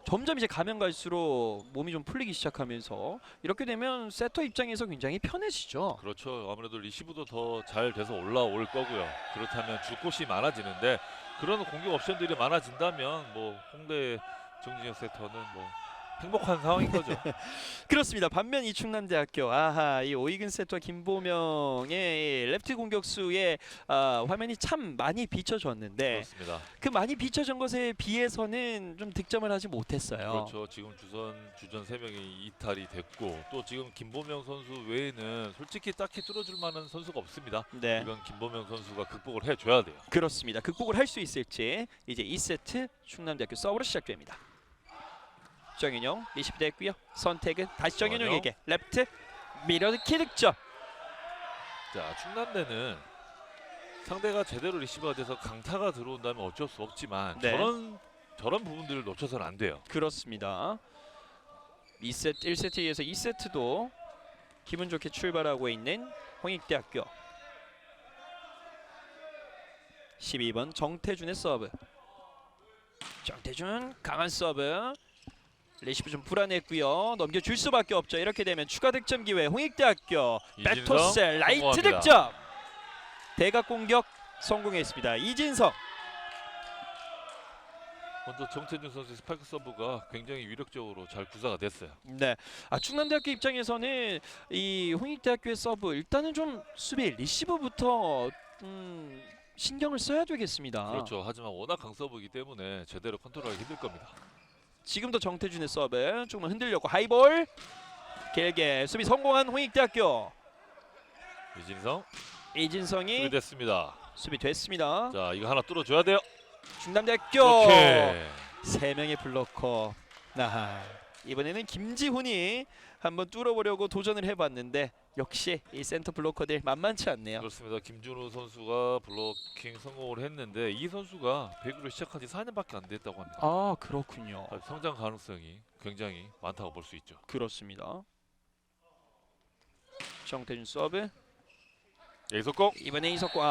점점 이제 가면 갈수록 몸이 좀 풀리기 시작하면서 이렇게 되면 세터 입장에서 굉장히 편해지죠. 그렇죠. 아무래도 리시브도 더 잘 돼서 올라올 거고요. 그렇다면 줄 곳이 많아지는데 그런 공격 옵션들이 많아진다면 홍대 정진혁 세터는 행복한 상황인 거죠. 그렇습니다. 반면 이 충남대학교 이 오이근 세터와 김보명의 레프트 공격수의 화면이 참 많이 비춰졌는데 그렇습니다. 그 많이 비춰진 것에 비해서는 좀 득점을 하지 못했어요. 그렇죠. 지금 주전 3명이 이탈이 됐고 또 지금 김보명 선수 외에는 솔직히 딱히 뚫어줄 만한 선수가 없습니다. 네, 이건 김보명 선수가 극복을 해줘야 돼요. 그렇습니다. 극복을 할 수 있을지 이제 2세트 충남대학교 서브로 시작됩니다. 정윤영 리시브 됐고요. 선택은 다시 정윤영에게 레프트 밀어넣기 득점. 자, 충남대는 상대가 제대로 리시버가 돼서 강타가 들어온다면 어쩔 수 없지만 네. 저런 부분들을 놓쳐서는 안 돼요. 그렇습니다. 1세트에 이어서 2세트도 기분 좋게 출발하고 있는 홍익대학교. 12번 정태준의 서브. 정태준 강한 서브. 레시브 좀 불안했고요. 넘겨줄 수밖에 없죠. 이렇게 되면 추가 득점 기회 홍익대학교. 이진성 백토스 라이트 성공합니다. 득점. 대각 공격 성공했습니다. 이진성. 먼저 정태준 선수의 스파이크 서브가 굉장히 위력적으로 잘 구사가 됐어요. 네, 충남대학교 입장에서는 이 홍익대학교의 서브 일단은 좀 수비 리시브부터 신경을 써야 되겠습니다. 그렇죠. 하지만 워낙 강서브이기 때문에 제대로 컨트롤하기 힘들 겁니다. 지금도 정태준의 서브 조금만 흔들렸고 하이볼 길게 수비 성공한 홍익대학교. 이진성이 수비됐습니다. 수비 됐습니다. 자, 이거 하나 뚫어줘야 돼요. 충남대학교 오케이. 3명의 블로커. 이번에는 김지훈이 한번 뚫어보려고 도전을 해봤는데 역시 이 센터 블로커들 만만치 않네요. 그렇습니다. 김준우 선수가 블로킹 성공을 했는데 이 선수가 배구를 시작한 지 4년밖에 안 됐다고 합니다. 그렇군요. 성장 가능성이 굉장히 많다고 볼 수 있죠. 그렇습니다. 정태준 서브. 이석공. 이번에 이석고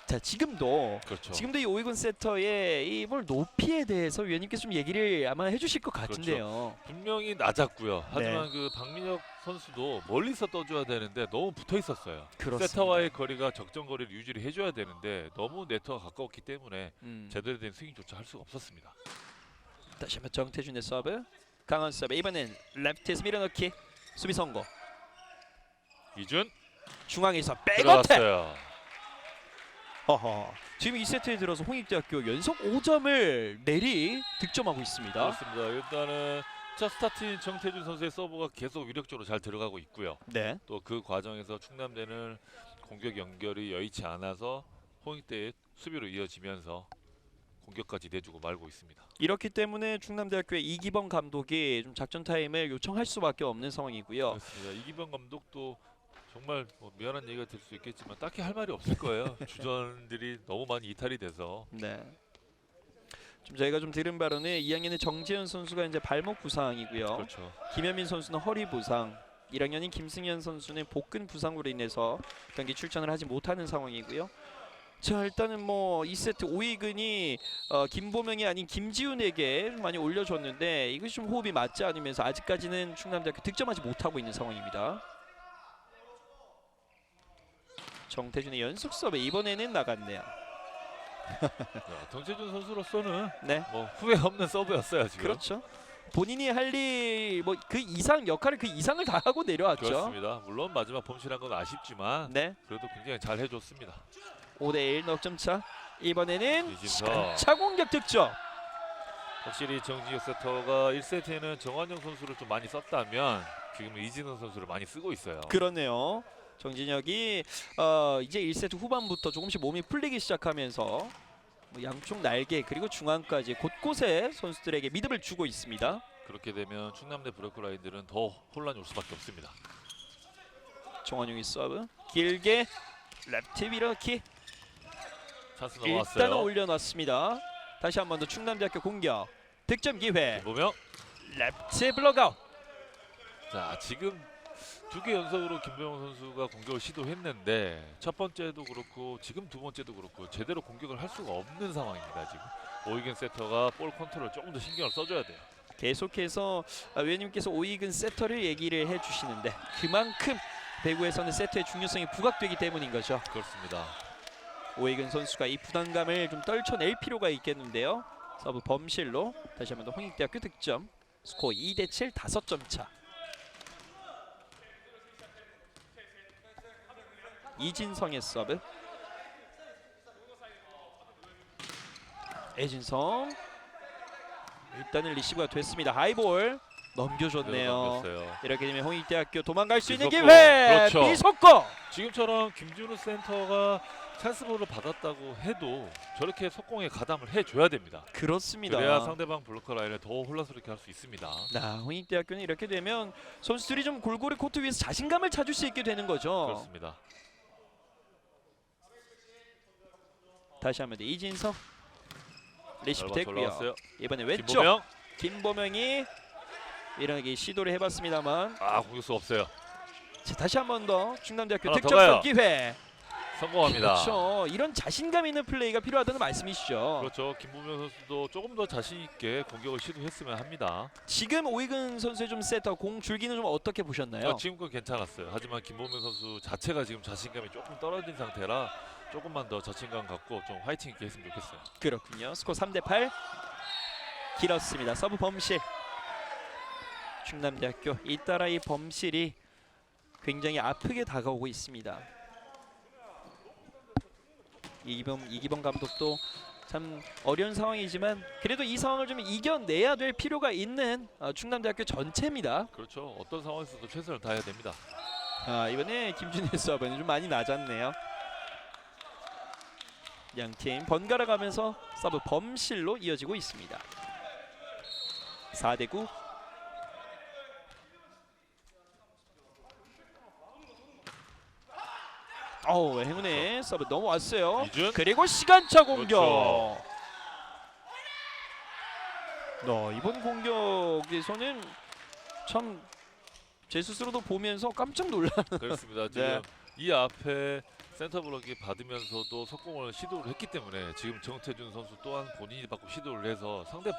자, 지금도 그렇죠. 이 오이곤 세터의 이 볼 높이에 대해서 위원님께서 좀 얘기를 아마 해주실 것 같은데요. 분명히 낮았고요. 하지만 그 박민혁 선수도 멀리서 떠줘야 되는데 너무 붙어 있었어요. 그렇습니다. 세터와의 거리가 적정 거리를 유지를 해줘야 되는데 너무 네트와 가까웠기 때문에 제대로 된 스윙조차 할 수가 없었습니다. 다시 한번 정태준의 서브. 강한 서브. 이번엔 레프트에서 밀어넣기. 수비 성공. 이준 중앙에서 백어택. 들어갔어요. 지금 2세트에 들어서 홍익대학교 연속 5점을 내리 득점하고 있습니다. 그렇습니다. 일단은 첫 스타트인 정태준 선수의 서브가 계속 위력적으로 잘 들어가고 있고요. 네. 또 그 과정에서 충남대는 공격 연결이 여의치 않아서 홍익대의 수비로 이어지면서 공격까지 내주고 말고 있습니다. 이렇기 때문에 충남대학교의 이기범 감독이 좀 작전 타임을 요청할 수밖에 없는 상황이고요. 그렇습니다. 이기범 감독도 정말 미안한 얘기가 될 수 있겠지만 딱히 할 말이 없을 거예요. 주전들이 너무 많이 이탈이 돼서. 네. 좀 저희가 좀 들은 바로는 2학년의 정재현 선수가 이제 발목 부상이고요. 그렇죠. 김현민 선수는 허리 부상, 1학년인 김승현 선수는 복근 부상으로 인해서 경기 출전을 하지 못하는 상황이고요. 자, 일단은 2세트 오이근이 김보명이 아닌 김지훈에게 좀 많이 올려줬는데 이것이 좀 호흡이 맞지 않으면서 아직까지는 충남대학교 득점하지 못하고 있는 상황입니다. 정태준의 연속 서브 이번에는 나갔네요. 정태준 선수로서는 네, 후회 없는 서브였어요 지금. 그렇죠. 본인이 할 일 그 이상 역할을 그 이상을 다 하고 내려왔죠. 그렇습니다. 물론 마지막 범실한 건 아쉽지만 네, 그래도 굉장히 잘 해줬습니다. 5대1 넉점 차. 이번에는 이진성. 차 공격 득점. 확실히 정지혁 세터가 1세트에는 정환영 선수를 좀 많이 썼다면 지금은 이진원 선수를 많이 쓰고 있어요. 그러네요. 정진혁이 이제 1세트 후반부터 조금씩 몸이 풀리기 시작하면서 양쪽 날개 그리고 중앙까지 곳곳에 선수들에게 믿음을 주고 있습니다. 그렇게 되면 충남대 브레이크 라인들은 더 혼란이 올 수밖에 없습니다. 정원용이 서브 길게 레프트 밀어넣기. 찬스 일단 넘어왔어요. 올려놨습니다. 다시 한 번 더 충남대학교 공격 득점 기회. 보면 레프트 블록아웃. 자, 지금 2개 연속으로 김보영 선수가 공격을 시도했는데 첫 번째도 그렇고 지금 두 번째도 그렇고 제대로 공격을 할 수가 없는 상황입니다. 지금 오이근 세터가 볼 컨트롤 조금 더 신경을 써줘야 돼요. 계속해서 위원님께서 오이근 세터를 얘기를 해주시는데 그만큼 배구에서는 세터의 중요성이 부각되기 때문인 거죠. 그렇습니다. 오이근 선수가 이 부담감을 좀 떨쳐낼 필요가 있겠는데요. 서브 범실로 다시 한번 더 홍익대학교 득점. 스코어 2대7 5점 차. 이진성의 서브. 애진성 일단은 리시브가 됐습니다. 하이볼 넘겨줬네요. 넘겼어요. 이렇게 되면 홍익대학교 도망갈 수 있는 비속공. 기회. 그렇죠. 비속공. 지금처럼 김준우 센터가 찬스볼을 받았다고 해도 저렇게 속공에 가담을 해줘야 됩니다. 그렇습니다. 그래야 상대방 블로커 라인을 더 혼란스럽게 할 수 있습니다. 홍익대학교는 이렇게 되면 선수들이 좀 골고루 코트 위에서 자신감을 찾을 수 있게 되는 거죠. 그렇습니다. 다시 한번 이진성 리시브 됐고요. 올라왔어요. 이번에 왼쪽 김보명. 김보명이 이렇게 시도를 해봤습니다만 공격수 없어요. 자, 다시 한 번 더 충남대학교 하나 더 득점권 가요. 기회. 성공합니다. 그렇죠. 이런 자신감 있는 플레이가 필요하다는 말씀이시죠. 그렇죠. 김보명 선수도 조금 더 자신 있게 공격을 시도했으면 합니다. 지금 오이근 선수의 좀 세터 공 줄기는 좀 어떻게 보셨나요? 지금껏 괜찮았어요. 하지만 김보명 선수 자체가 지금 자신감이 조금 떨어진 상태라 조금만 더 자신감 갖고 좀 화이팅 있게 했으면 좋겠어요. 그렇군요. 스코어 3대8 길었습니다. 서브 범실. 충남대학교 잇따라 이 범실이 굉장히 아프게 다가오고 있습니다. 이기범 감독도 참 어려운 상황이지만 그래도 이 상황을 좀 이겨내야 될 필요가 있는 충남대학교 전체입니다. 그렇죠. 어떤 상황에서도 최선을 다해야 됩니다. 이번에 김준일 서브는 좀 많이 낮았네요. 양팀 번갈아 가면서 서브 범실로 이어지고 있습니다. 4대9. 행운의 서브 넘어왔어요. 이준. 그리고 시간차 공격. 그렇죠. 이번 공격에서는 참 제 스스로도 보면서 깜짝 놀라. 그렇습니다. 지금 이 앞에 센터 블록이 받으면서도 속공을 시도를 했기 때문에 지금 정태준 선수 또한 본인이 받고 시도를 해서 상대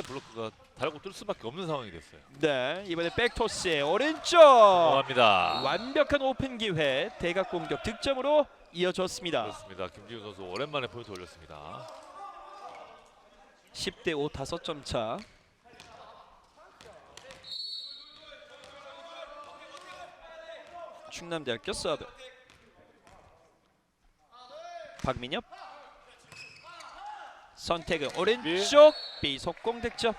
블로커가 달고 뜰 수밖에 없는 상황이 됐어요. 네, 이번에 백토스의 오른쪽. 성공합니다. 완벽한 오픈 기회, 대각 공격 득점으로 이어졌습니다. 그렇습니다. 김지훈 선수 오랜만에 포인트 올렸습니다. 10대5 5점 차. 충남대학교 서브. 박민엽. 선택은 오른쪽 비속공 득점.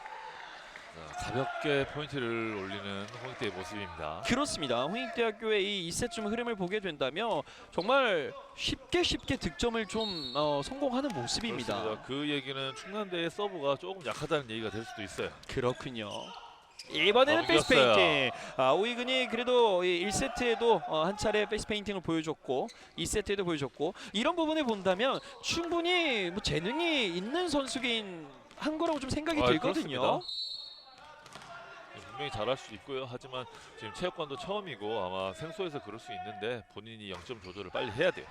가볍게 포인트를 올리는 홍익대의 모습입니다. 그렇습니다. 홍익대학교의 이 2세트쯤 흐름을 보게 된다면 정말 쉽게 득점을 좀 성공하는 모습입니다. 그렇습니다. 그 얘기는 충남대의 서브가 조금 약하다는 얘기가 될 수도 있어요. 그렇군요. 이번에는 페이스 페인팅. 오이근이 그래도 1세트에도 한 차례 페이스 페인팅을 보여줬고 2세트에도 보여줬고 이런 부분을 본다면 충분히 뭐 재능이 있는 선수긴 한 거라고 좀 생각이 들거든요. 그렇습니다. 분명히 잘할 수 있고요. 하지만 지금 체육관도 처음이고 아마 생소해서 그럴 수 있는데 본인이 0점 조절을 빨리 해야 돼요.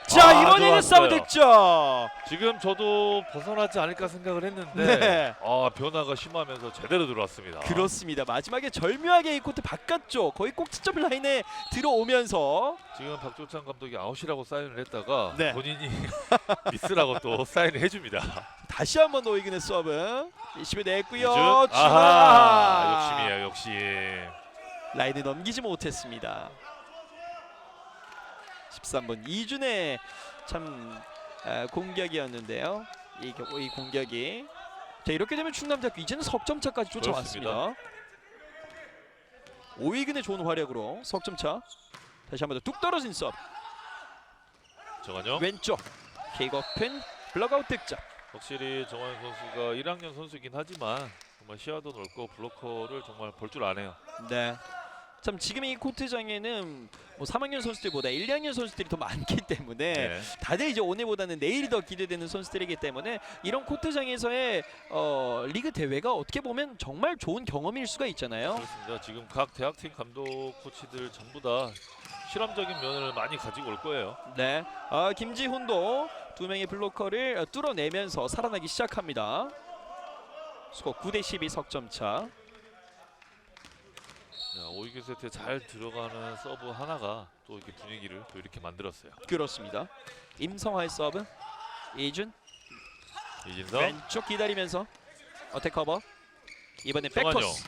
자, 이번에는 서브 좋았어요. 득점. 지금 저도 벗어나지 않을까 생각을 했는데 네. 변화가 심하면서 제대로 들어왔습니다. 그렇습니다. 마지막에 절묘하게 이 코트 바깥쪽 거의 꼭지점 라인에 들어오면서 지금 박조찬 감독이 아웃이라고 사인을 했다가 네. 본인이 미스라고 또 사인을 해줍니다. 다시 한번 노이근의 서브 리시브 냈고요. 이준. 중앙. 욕심이에요. 욕심. 라인을 넘기지 못했습니다. 13번 이준의 참 공격이었는데요. 이 공격이 자, 이렇게 되면 충남대학교 이제는 석점 차까지 쫓아왔습니다. 오이근의 좋은 활약으로 석점 차. 다시 한번 더 뚝 떨어진 서브. 정한영. 왼쪽 킥오픈 블록아웃 득점. 확실히 정한영 선수가 1학년 선수긴 하지만 정말 시야도 넓고 블로커를 정말 볼 줄 아네요. 네. 참 지금 이 코트장에는 뭐 3학년 선수들보다 1, 2학년 선수들이 더 많기 때문에 네. 다들 이제 오늘보다는 내일이 더 기대되는 선수들이기 때문에 이런 코트장에서의 리그 대회가 어떻게 보면 정말 좋은 경험일 수가 있잖아요. 그렇습니다. 지금 각 대학팀 감독 코치들 전부 다 실험적인 면을 많이 가지고 올 거예요. 네, 김지훈도 두 명의 블로커를 뚫어내면서 살아나기 시작합니다. 스코어 9대12 석점 차. 오이규 세트에 잘 들어가는 서브 하나가 또 이렇게 분위기를 또 이렇게 만들었어요. 그렇습니다. 임성화의 서브. 이준 이진성. 왼쪽 기다리면서 어택 커버. 이번에 정한용. 백토스.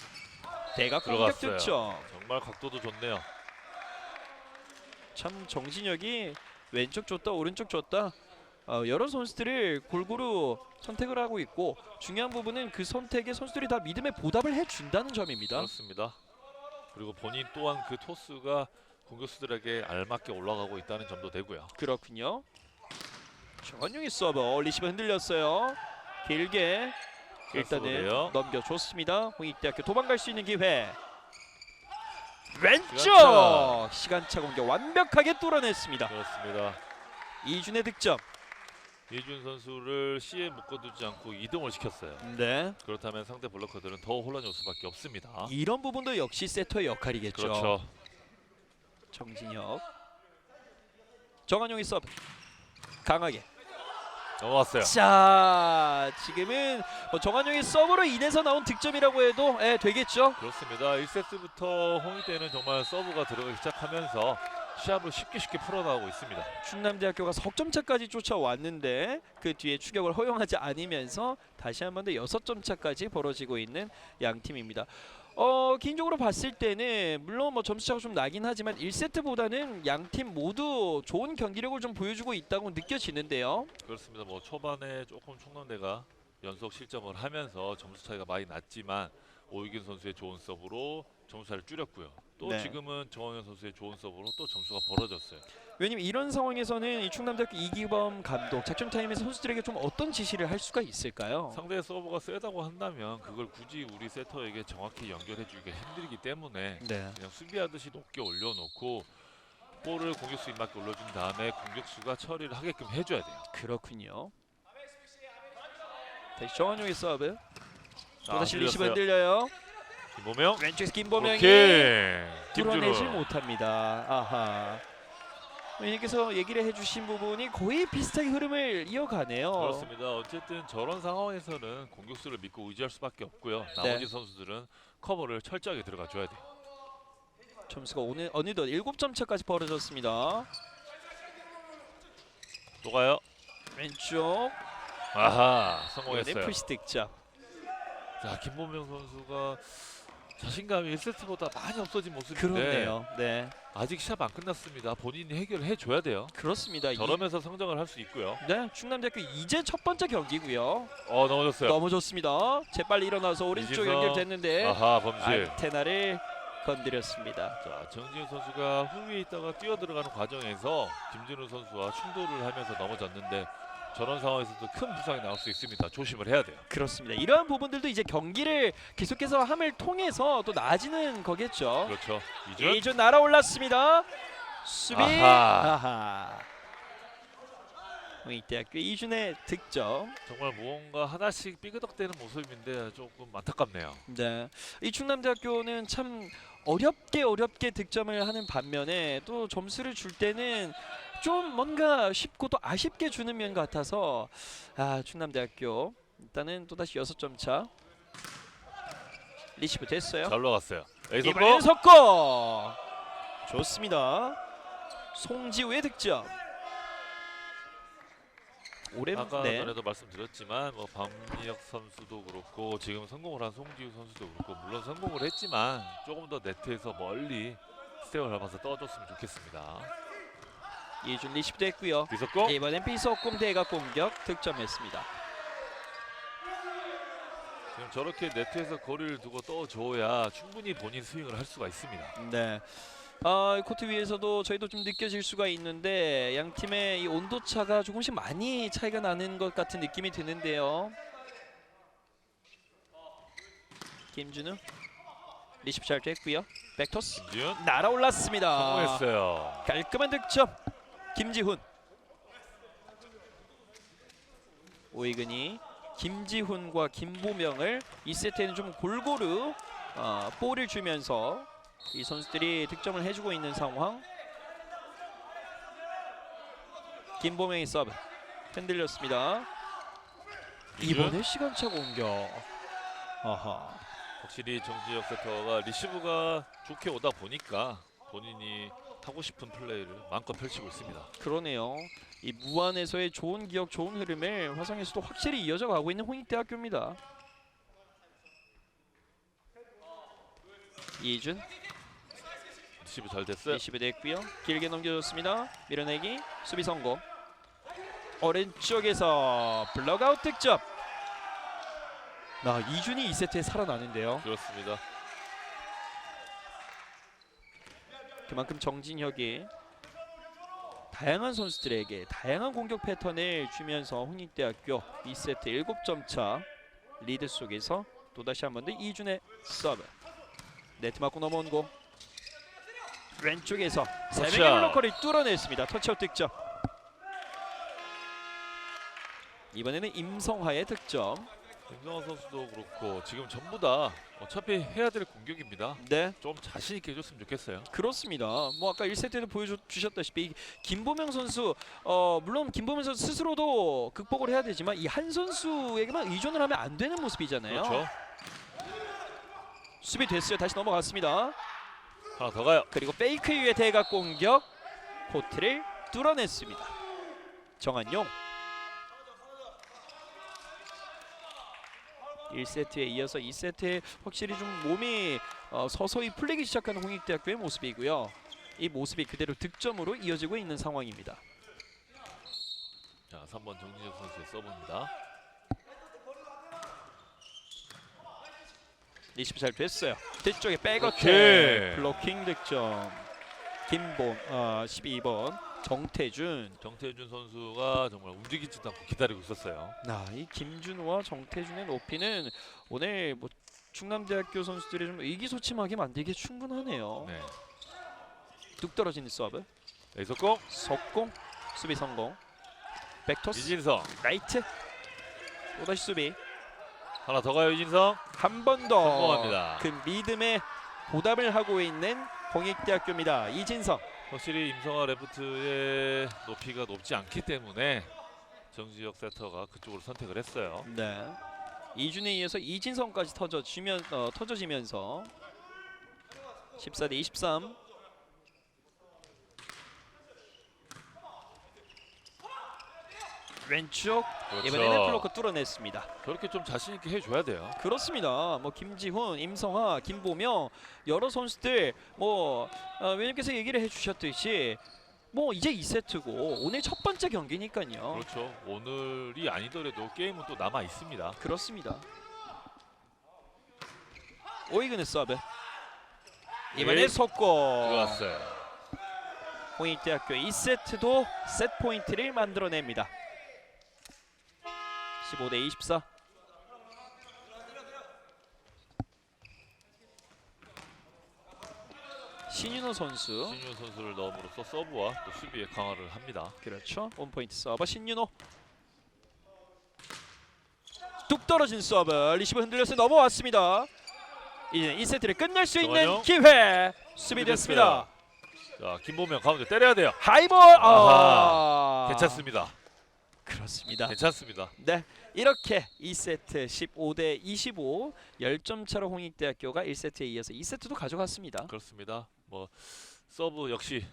대각 공격 들어갔어요. 득점. 정말 각도도 좋네요. 참 정진혁이 왼쪽 줬다 오른쪽 줬다 여러 선수들을 골고루 선택을 하고 있고 중요한 부분은 그 선택에 선수들이 다 믿음의 보답을 해준다는 점입니다. 그렇습니다. 그리고 본인 또한 그 토스가 공격수들에게 알맞게 올라가고 있다는 점도 되고요. 그렇군요. 정한용의 서브 리시브 흔들렸어요. 길게 일단은 서브네요. 넘겨줬습니다. 홍익대학교 도망갈 수 있는 기회. 왼쪽 시간차. 시간차 공격 완벽하게 뚫어냈습니다. 그렇습니다. 이준의 득점. 이준 선수를 C에 묶어두지 않고 이동을 시켰어요. 네. 그렇다면 상대 블로커들은 더 혼란이 올 수밖에 없습니다. 이런 부분도 역시 세터의 역할이겠죠. 그렇죠. 정진혁. 정한용의 서브. 강하게. 넘어왔어요. 자, 지금은 정한용의 서브로 인해서 나온 득점이라고 해도 되겠죠. 그렇습니다. 1세트부터 홍익대는 정말 서브가 들어가기 시작하면서 시합을 쉽게 풀어나가고 있습니다. 충남대학교가 석점차까지 쫓아왔는데 그 뒤에 추격을 허용하지 않으면서 다시 한 번 더 6점 차까지 벌어지고 있는 양 팀입니다. 개인적으로 봤을 때는 물론 점수차가 좀 나긴 하지만 1세트보다는 양 팀 모두 좋은 경기력을 좀 보여주고 있다고 느껴지는데요. 그렇습니다. 초반에 조금 충남대가 연속 실점을 하면서 점수 차이가 많이 났지만 오유균 선수의 좋은 서브로 점수 차를 줄였고요. 또 네. 지금은 정원현 선수의 좋은 서브로 또 점수가 벌어졌어요. 왜냐면 이런 상황에서는 이 충남대학교 이기범 감독 작전 타임에서 선수들에게 좀 어떤 지시를 할 수가 있을까요? 상대의 서브가 세다고 한다면 그걸 굳이 우리 세터에게 정확히 연결해주기가 힘들기 때문에 네. 그냥 수비하듯이 높게 올려놓고 볼을 공격수 입맞게 올려준 다음에 공격수가 처리를 하게끔 해줘야 돼요. 그렇군요. 다시 정한용의 서브. 또다시 아, 리시브 들렸어요. 흔들려요. 김보명. 왼쪽에서 김보명이 오케이. 뚫어내질 김준호. 못합니다. 아하. 의원님께서 얘기를 해주신 부분이 거의 비슷하게 흐름을 이어가네요. 그렇습니다. 어쨌든 저런 상황에서는 공격수를 믿고 의지할 수밖에 없고요. 나머지 네. 선수들은 커버를 철저하게 들어가 줘야 돼요. 점수가 오늘 어느덧 7점 차까지 벌어졌습니다. 또 가요. 왼쪽 아하, 이번에 성공했어요. 푸시 득점. 자, 김보명 선수가 자신감이 1세트보다 많이 없어진 모습인데 그렇네요. 네, 아직 시합 안 끝났습니다. 본인이 해결해 줘야 돼요. 그렇습니다. 저러면서 성장을 할 수 있고요. 네, 충남대학교 이제 첫 번째 경기고요. 넘어졌어요. 너무 좋습니다. 재빨리 일어나서 오른쪽 이진성. 연결됐는데 아하, 범실. 안테나를 건드렸습니다. 자, 정지훈 선수가 후위에 있다가 뛰어 들어가는 과정에서 김진우 선수와 충돌을 하면서 넘어졌는데 저런 상황에서도 큰 부상이 나올 수 있습니다. 조심을 해야 돼요. 그렇습니다. 이러한 부분들도 이제 경기를 계속해서 함을 통해서 또 나아지는 거겠죠. 그렇죠. 이준. 이준 날아올랐습니다. 수비. 아하. 아하. 홍익대학교 이준의 득점. 정말 무언가 하나씩 삐그덕대는 모습인데 조금 안타깝네요. 네, 이 충남대학교는 참 어렵게 득점을 하는 반면에 또 점수를 줄 때는 좀 뭔가 쉽고 또 아쉽게 주는 면 같아서 충남대학교 일단은 또다시 6점 차. 리시브 됐어요. 잘 올라갔어요. 에이스 이번에는 석거 좋습니다. 송지우의 득점. 아까 네. 전에도 말씀드렸지만 박민혁 선수도 그렇고 지금 성공을 한 송지우 선수도 그렇고 물론 성공을 했지만 조금 더 네트에서 멀리 스텝을 밟아서 떠줬으면 좋겠습니다. 이준 리시브도 했고요. 비석공. 이번엔 비석공 대각 공격 득점했습니다. 지금 저렇게 네트에서 거리를 두고 떠줘야 충분히 본인 스윙을 할 수가 있습니다. 네. 코트 위에서도 저희도 좀 느껴질 수가 있는데 양 팀의 이 온도 차가 조금씩 많이 차이가 나는 것 같은 느낌이 드는데요. 김준우 리시브 잘 됐고요. 백토스 김지훈 날아올랐습니다. 성공했어요. 깔끔한 득점. 김지훈. 오이근이 김지훈과 김보명을 2세트에는 좀 골고루 볼을 주면서 이 선수들이 득점을 해주고 있는 상황. 김보명의 서브 흔들렸습니다. 이번에 시간차 공격. 아하. 확실히 정지혁 세터가 리시브가 좋게 오다 보니까 본인이 하고 싶은 플레이를 마음껏 펼치고 있습니다. 그러네요. 이 무안에서의 좋은 기억, 좋은 흐름을 화성에서도 확실히 이어져 가고 있는 홍익대학교입니다. 이준 리시브 잘 됐어요. 리시브 됐고요. 길게 넘겨줬습니다. 밀어내기 수비 성공. 오른쪽에서 블록아웃 득점. 이준이 2세트에 살아나는데요. 그렇습니다. 그만큼 정진혁이 다양한 선수들에게 다양한 공격 패턴을 주면서 홍익대학교 2세트 7점 차 리드 속에서 또다시 한 번 더 이준의 서브. 네트 맞고 넘어온 공. 왼쪽에서 세 명의 터치아웃. 블로커를 뚫어냈습니다. 터치아웃 득점. 이번에는 임성화의 득점. 임성환 선수도 그렇고 지금 전부 다 어차피 해야 될 공격입니다. 네, 좀 자신 있게 해줬으면 좋겠어요. 그렇습니다. 뭐 아까 1세트에도 보여주셨다시피 김보명 선수 물론 김보명 선수 스스로도 극복을 해야 되지만 이 한 선수에게만 의존을 하면 안 되는 모습이잖아요. 그렇죠. 수비 됐어요. 다시 넘어갔습니다. 하나 더 가요. 그리고 페이크 이후의 대각 공격 코트를 뚫어냈습니다. 정한용 1세트에 이어서 2세트에 확실히 좀 몸이 서서히 풀리기 시작하는 홍익대학교의 모습이고요. 이 모습이 그대로 득점으로 이어지고 있는 상황입니다. 자, 3번 정진혁 선수의 서브입니다. 리시브 잘 됐어요. 뒤쪽에 백어택 오케이. 블로킹 득점. 김봄 12번 정태준. 정태준 선수가 정말 움직이지도 않고 기다리고 있었어요. 이 김준호와 정태준의 높이는 오늘 뭐 충남대학교 선수들이 좀 의기소침하게 만들기에 충분하네요. 네. 뚝 떨어지는 서브. 여기서 공. 속공 수비 성공. 백토스 이진성. 라이트 또다시 수비 하나 더 가요. 이진성. 한 번 더 성공합니다. 그 믿음에 보답을 하고 있는 홍익대학교입니다. 이진성. 확실히 임성아 레프트의 높이가 높지 않기 때문에 정지혁 세터가 그쪽으로 선택을 했어요. 네. 이준에 이어서 이진성까지 터져지면서 14대 23. 왼쪽 그렇죠. 이번에는 플로커 뚫어냈습니다. 그렇게 좀 자신 있게 해줘야 돼요. 그렇습니다. 뭐 김지훈, 임성아, 김보명 여러 선수들 뭐 위원님께서 얘기를 해주셨듯이 뭐 이제 2세트고 오늘 첫 번째 경기니까요. 그렇죠. 오늘이 아니더라도 게임은 또 남아 있습니다. 그렇습니다. 오이근의 서브. 이번에 네. 속공. 들어갔어요. 홍익대학교 2세트도 셋 포인트를 만들어냅니다. 15대 24. 신윤호 선수. 신윤 선수를 넣음으로써 서브와 또 수비에 강화를 합니다. 그렇죠. 원포인트 서버 신윤호. 뚝 떨어진 서브. 리시브 흔들려서 넘어왔습니다. 이제 2세트를 끝낼 수 있는 정한용. 기회. 수비됐습니다. 자, 김보명 가운데 때려야 돼요. 하이볼. 괜찮습니다. 그렇습니다. 괜찮습니다. 네, 이렇게 2세트 15대 25 10점 차로 홍익대학교가 1세트에 이어서 2세트도 가져갔습니다. 그렇습니다. 뭐 서브 역시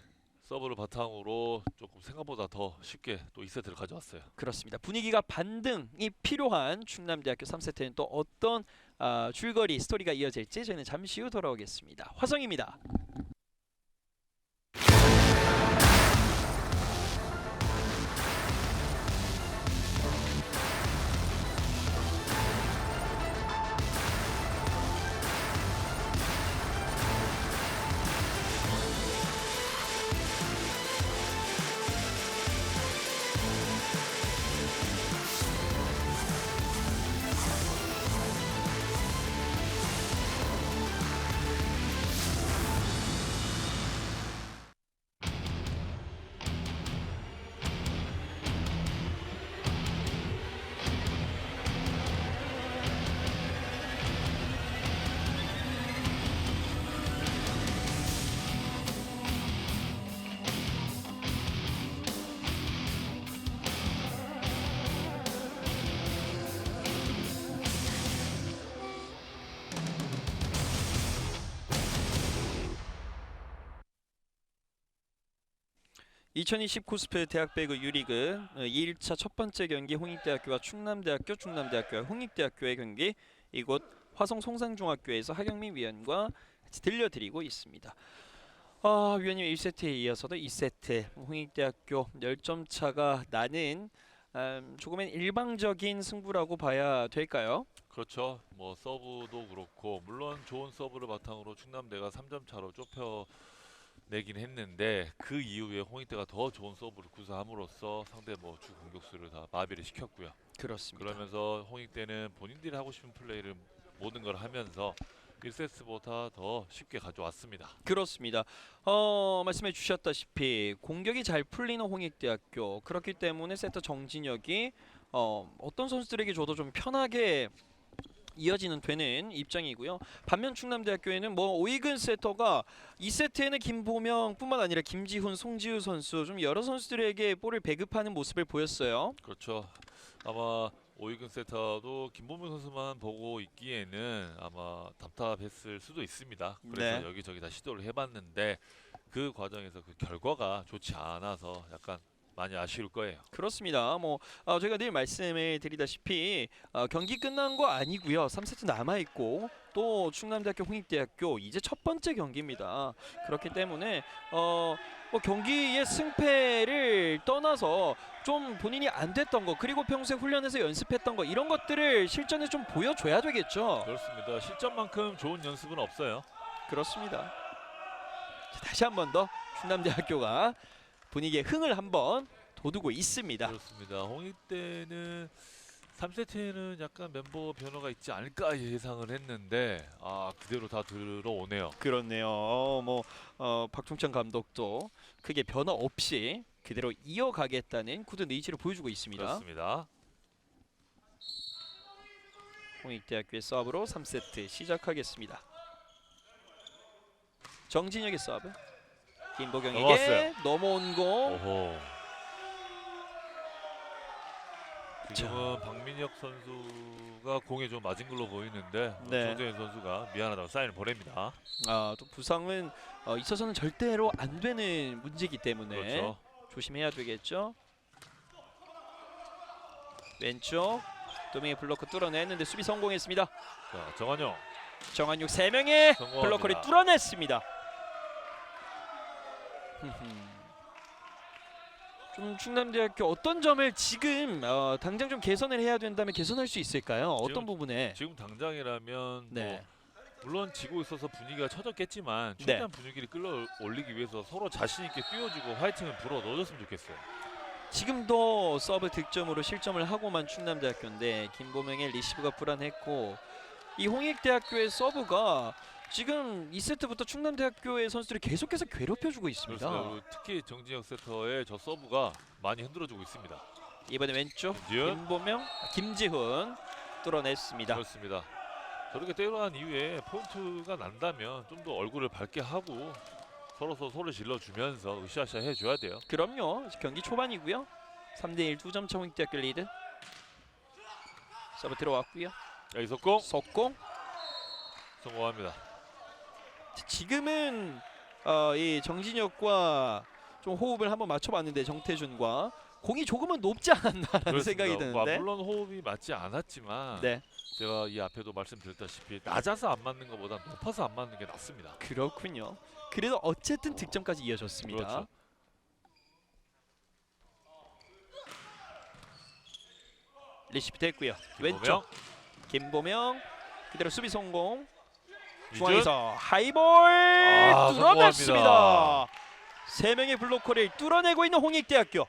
서브를 바탕으로 조금 생각보다 더 쉽게 또 2세트를 가져왔어요. 그렇습니다. 분위기가 반등이 필요한 충남대학교 3세트는 또 어떤 줄거리 스토리가 이어질지 저희는 잠시 후 돌아오겠습니다. 화성입니다. (2020) 코스프 대학 배구 유리그 2일차 첫 번째 경기 홍익대학교와 충남대학교와 홍익대학교의 경기 이곳 화성 송산중학교에서 하경민 위원과 같이 들려드리고 있습니다. 위원님 1세트에 이어서도 2세트 홍익대학교 10점 차가 나는 조금은 일방적인 승부라고 봐야 될까요? 그렇죠. 뭐 서브도 그렇고 물론 좋은 서브를 바탕으로 충남대가 3점 차로 좁혀내긴 했는데 그 이후에 홍익대가 더 좋은 서브를 구사함으로써 상대 뭐 주 공격수를 다 마비를 시켰고요. 그렇습니다. 그러면서 홍익대는 본인들이 하고 싶은 플레이를 모든 걸 하면서 1세트보다 더 쉽게 가져왔습니다. 그렇습니다. 말씀해 주셨다시피 공격이 잘 풀리는 홍익대학교, 그렇기 때문에 세터 정진혁이 어떤 선수들에게 줘도 좀 편하게 이어지는 되는 입장이고요. 반면 충남대학교에는 뭐 오이근 세터가 2세트에는 김보명뿐만 아니라 김지훈, 송지우 선수 좀 여러 선수들에게 볼을 배급하는 모습을 보였어요. 그렇죠. 아마 오이근 세터도 김보명 선수만 보고 있기에는 아마 답답했을 수도 있습니다. 그래서 네. 여기저기 다 시도를 해봤는데 그 과정에서 그 결과가 좋지 않아서 약간 많이 아쉬울 거예요. 그렇습니다. 뭐 저희가 늘 말씀을 드리다시피 경기 끝난 거 아니고요. 3세트 남아 있고 또 충남대학교, 홍익대학교 이제 첫 번째 경기입니다. 그렇기 때문에 뭐 경기의 승패를 떠나서 좀 본인이 안 됐던 거, 그리고 평소에 훈련에서 연습했던 거, 이런 것들을 실전에 좀 보여줘야 되겠죠. 그렇습니다. 실전만큼 좋은 연습은 없어요. 그렇습니다. 자, 다시 한 번 더 충남대학교가 분위기에 흥을 한번 돋우고 있습니다. 그렇습니다. 홍익대는 3세트에는 약간 멤버 변화가 있지 않을까 예상을 했는데 그대로 다 들어오네요. 그렇네요. 박종찬 감독도 크게 변화 없이 그대로 이어가겠다는 굳은 의지를 보여주고 있습니다. 그렇습니다. 홍익대학교의 서브로 3세트 시작하겠습니다. 정진혁의 서브. 김보경에게 넘어왔어요. 넘어온 공. 오호. 지금은 박민혁 선수가 공에 좀 맞은 걸로 보이는데 네. 정재현 선수가 미안하다고 사인을 보냅니다. 또 부상은 있어서는 절대로 안 되는 문제이기 때문에 그렇죠. 조심해야 되겠죠. 왼쪽 도명의 블로커 뚫어냈는데 수비 성공했습니다. 자, 정한용. 정한육 3명의 성공합니다. 블로커를 뚫어냈습니다. 좀 충남대학교 어떤 점을 지금 당장 좀 개선을 해야 된다면 개선할 수 있을까요? 어떤 지금- 부분에? 지금 당장이라면 네. 뭐 물론 지고 있어서 분위기가 처졌겠지만 네. 최대한 분위기를 끌어올리기 위해서 서로 자신 있게 뛰어주고 화이팅을 불어 넣어줬으면 좋겠어요. 지금도 서브 득점으로 실점을 하고만 충남대학교인데 김보명의 리시브가 불안했고, 이 홍익대학교의 서브가 지금 2세트부터 충남대학교의 선수들이 계속해서 괴롭혀주고 있습니다. 그렇습니다. 특히 정진혁 세터의 저 서브가 많이 흔들어주고 있습니다. 이번에 왼쪽 김지훈. 김보명, 김지훈 뚫어냈습니다. 그렇습니다. 저렇게 때려난 이후에 포인트가 난다면 좀 더 얼굴을 밝게 하고 서로 소리 질러주면서 으쌰으쌰 해줘야 돼요. 그럼요. 경기 초반이고요. 3대1 2점 차 홍익대학교 리드. 서브 들어왔고요. 여기서 공 속공. 성공합니다. 지금은 이 정진혁과 좀 호흡을 한번 맞춰봤는데 정태준과 공이 조금은 높지 않았나라는 그렇습니다. 생각이 드는데. 물론 호흡이 맞지 않았지만 네, 제가 이 앞에도 말씀드렸다시피 낮아서 안 맞는 것보다 높아서 안 맞는 게 낫습니다. 그렇군요. 그래도 어쨌든 득점까지 이어졌습니다. 그렇죠. 리시브 됐고요. 김보명, 왼쪽 김보명 그대로 수비 성공. 이준. 중앙에서 하이볼 성공합니다. 뚫어냈습니다. 3명의 블로커를 뚫어내고 있는 홍익대학교.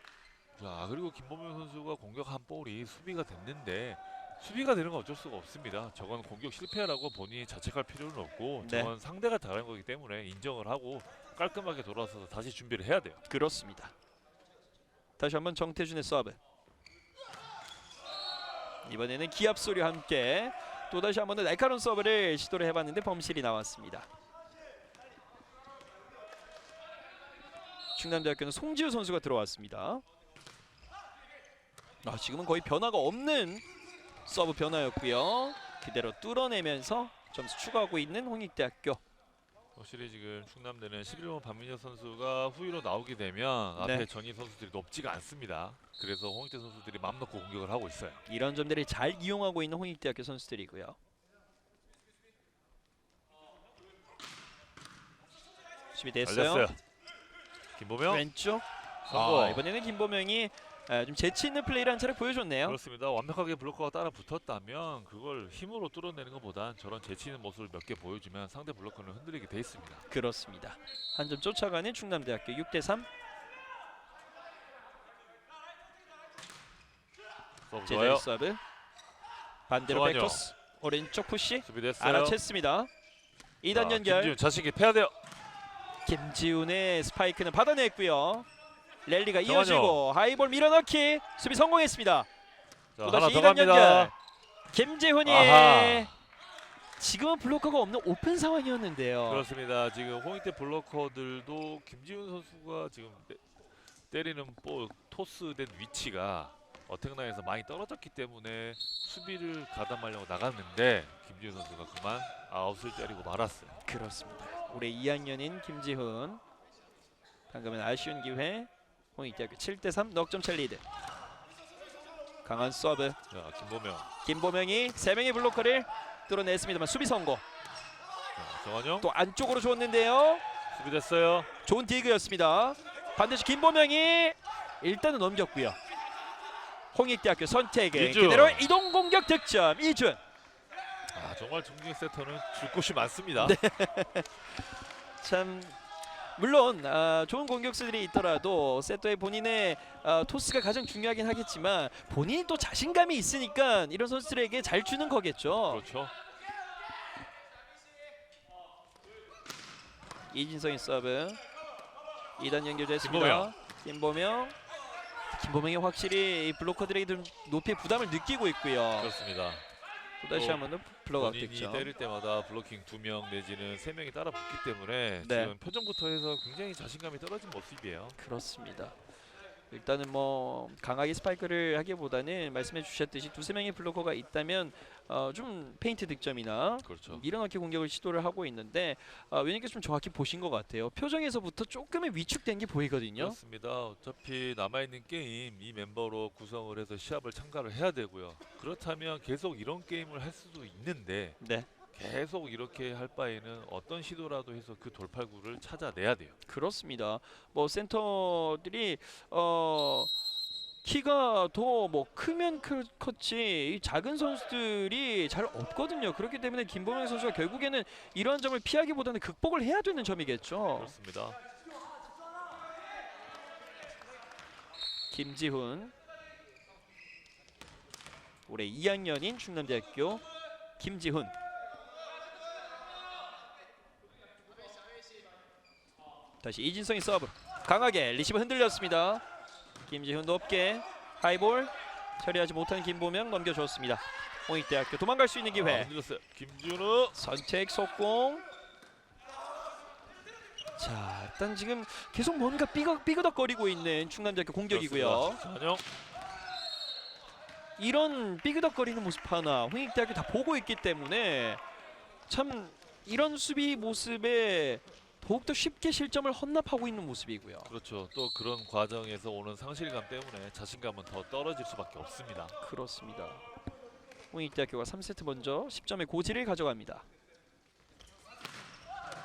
자, 그리고 김보명 선수가 공격한 볼이 수비가 됐는데 수비가 되는 건 어쩔 수가 없습니다. 저건 공격 실패라고 본인이 자책할 필요는 없고 네. 저건 상대가 잘한 거기 때문에 인정을 하고 깔끔하게 돌아서서 다시 준비를 해야 돼요. 그렇습니다. 다시 한번 정태준의 서브. 이번에는 기합 소리와 함께 또 다시 한번 날카로운 서브를 시도를 해봤는데 범실이 나왔습니다. 충남대학교는 송지우 선수가 들어왔습니다. 지금은 거의 변화가 없는 서브 변화였고요. 그대로 뚫어내면서 점수 추가하고 있는 홍익대학교. 확실히 지금 충남대는 11번 박민혁 선수가 후위로 나오게 되면 네. 앞에 전위 선수들이 높지가 않습니다. 그래서 홍익대 선수들이 맘 놓고 공격을 하고 있어요. 이런 점들을 잘 이용하고 있는 홍익대학교 선수들이고요. 수비 됐어요. 열렸어요. 김보명 왼쪽. 성공. 이번에는 김보명이 좀 재치 있는 플레이를 한 차례 보여줬네요. 그렇습니다. 완벽하게 블로커가 따라 붙었다면 그걸 힘으로 뚫어내는 것보단 저런 재치 있는 모습을 몇 개 보여주면 상대 블로커는 흔들리게 돼 있습니다. 그렇습니다. 한 점 쫓아가는 충남대학교 6대3. 서브 제자리 좋아요. 서브. 반대로 좋아요. 백토스. 오른쪽 푸시. 수비됐어요. 알아챘습니다. 2단 자, 연결. 김지훈 자신있게 패야 돼요. 김지훈의 스파이크는 받아냈고요. 랠리가 정한영. 이어지고 하이볼 밀어넣기 수비 성공했습니다. 자, 또다시 하나 더 2단 갑니다. 연결. 김지훈이 아하. 지금은 블로커가 없는 오픈 상황이었는데요. 그렇습니다. 지금 홍익대 블로커들도 김지훈 선수가 지금 때리는 볼 토스된 위치가 어택라인에서 많이 떨어졌기 때문에 수비를 가담하려고 나갔는데 김지훈 선수가 그만 아웃을 때리고 말았어요. 그렇습니다. 올해 2학년인 김지훈. 방금은 아쉬운 기회. 홍익대학교 7대3 넉점 차 리드. 강한 서브. 자, 김보명, 김보명이 3명의 블로커를 뚫어냈습니다만 수비 성공. 자, 정한영 또 안쪽으로 줬는데요. 수비됐어요. 좋은 디그였습니다. 반드시 김보명이 일단은 넘겼고요. 홍익대학교 선택에 이준. 그대로 이동 공격 득점 이준. 아, 정말 중진 세터는 줄 곳이 많습니다. 네. 참 물론 좋은 공격수들이 있더라도 세터의 본인의 토스가 가장 중요하긴 하겠지만 본인이 또 자신감이 있으니까 이런 선수들에게 잘 주는 거겠죠. 그렇죠. 이진성의 서브 2단 연결됐습니다. 김보명이 확실히 이 블로커들에게 좀 높이 부담을 느끼고 있고요. 그렇습니다. 또다시 또 한번 블로커 본인이 득점. 때릴 때마다 블로킹 2명 내지는 3명이 따라 붙기 때문에 네. 지금 표정부터 해서 굉장히 자신감이 떨어진 모습이에요. 그렇습니다. 일단은 뭐 강하게 스파이크를 하기보다는 말씀해 주셨듯이 두세 명의 블로커가 있다면 좀 페인트 득점이나 그렇죠. 밀어넣기 공격을 시도를 하고 있는데 위원님께서 좀 정확히 보신 것 같아요. 표정에서부터 조금의 위축된 게 보이거든요. 그렇습니다. 어차피 남아있는 게임 이 멤버로 구성을 해서 시합을 참가를 해야 되고요. 그렇다면 계속 이런 게임을 할 수도 있는데 네, 계속 이렇게 할 바에는 어떤 시도라도 해서 그 돌팔구를 찾아내야 돼요. 그렇습니다. 뭐 센터들이 키가 더 뭐 크면 컸지 이 작은 선수들이 잘 없거든요. 그렇기 때문에 김보명 선수가 결국에는 이러한 점을 피하기보다는 극복을 해야 되는 점이겠죠. 그렇습니다. 김지훈 올해 2학년인 충남대학교 김지훈. 다시 이진성의 서브 강하게 리시브 흔들렸습니다. 김지훈 높게 하이볼 처리하지 못한 김보명 넘겨줬습니다. 홍익대학교 도망갈 수 있는 기회. 흔들렸어요. 김준우. 선택 속공. 자 일단 지금 계속 뭔가 삐그덕거리고 있는 충남대학교 공격이고요. 전영. 이런 삐그덕거리는 모습 하나 홍익대학교 다 보고 있기 때문에 참 이런 수비 모습에 더욱더 쉽게 실점을 헌납하고 있는 모습이고요. 그렇죠. 또 그런 과정에서 오는 상실감 때문에 자신감은 더 떨어질 수밖에 없습니다. 그렇습니다. 홍익대학교가 3세트 먼저 10점의 고지를 가져갑니다.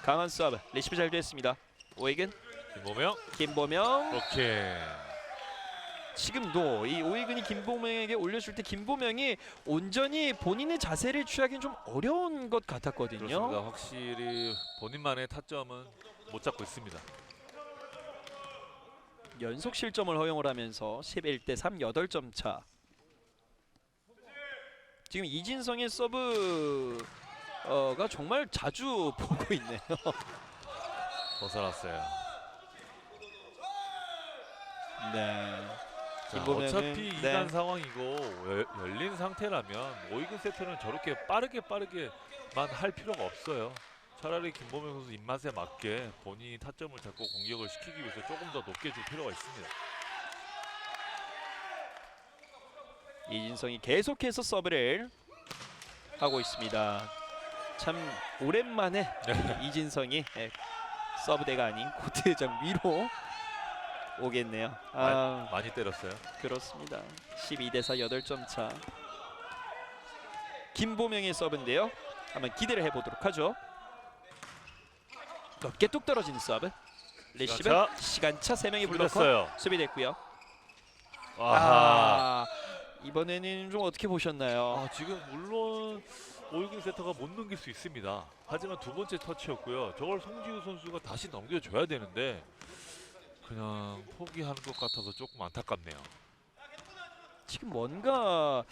강한 서브 리시브 잘 됐습니다. 오이근 김보명 오케이. 지금도 이 오이근이 김보명에게 올려줄 때 김보명이 온전히 본인의 자세를 취하기는 좀 어려운 것 같았거든요. 그렇습니다. 확실히 본인만의 타점은 못 잡고 있습니다. 연속 실점을 허용을 하면서 11대3 8점 차. 지금 이진성의 서브가 정말 자주 보고 있네요. 벗어났어요. 네. 자, 김보명은- 어차피 네. 2단 상황이고 열린 상태라면 오이근 세트는 저렇게 빠르게만 할 필요가 없어요. 차라리 김보명 선수 입맛에 맞게 본인이 타점을 잡고 공격을 시키기 위해서 조금 더 높게 줄 필요가 있습니다. 이진성이 계속해서 서브를 하고 있습니다. 참 오랜만에 이진성이 서브대가 아닌 코트장 위로 오겠네요. 많이 때렸어요. 그렇습니다. 12대4 8점 차. 김보명의 서브인데요. 한번 기대를 해보도록 하죠. 높게 뚝 떨어지는 서브. 리시브 시간차 3명이 블로커 됐어요. 수비됐고요. 아하. 이번에는 좀 어떻게 보셨나요? 지금 물론 오유근 세터가 못 넘길 수 있습니다. 하지만 두 번째 터치였고요. 저걸 송지우 선수가 다시 넘겨줘야 되는데 그냥 포기하는 것 같아서 조금 안타깝네요. 지금 뭔가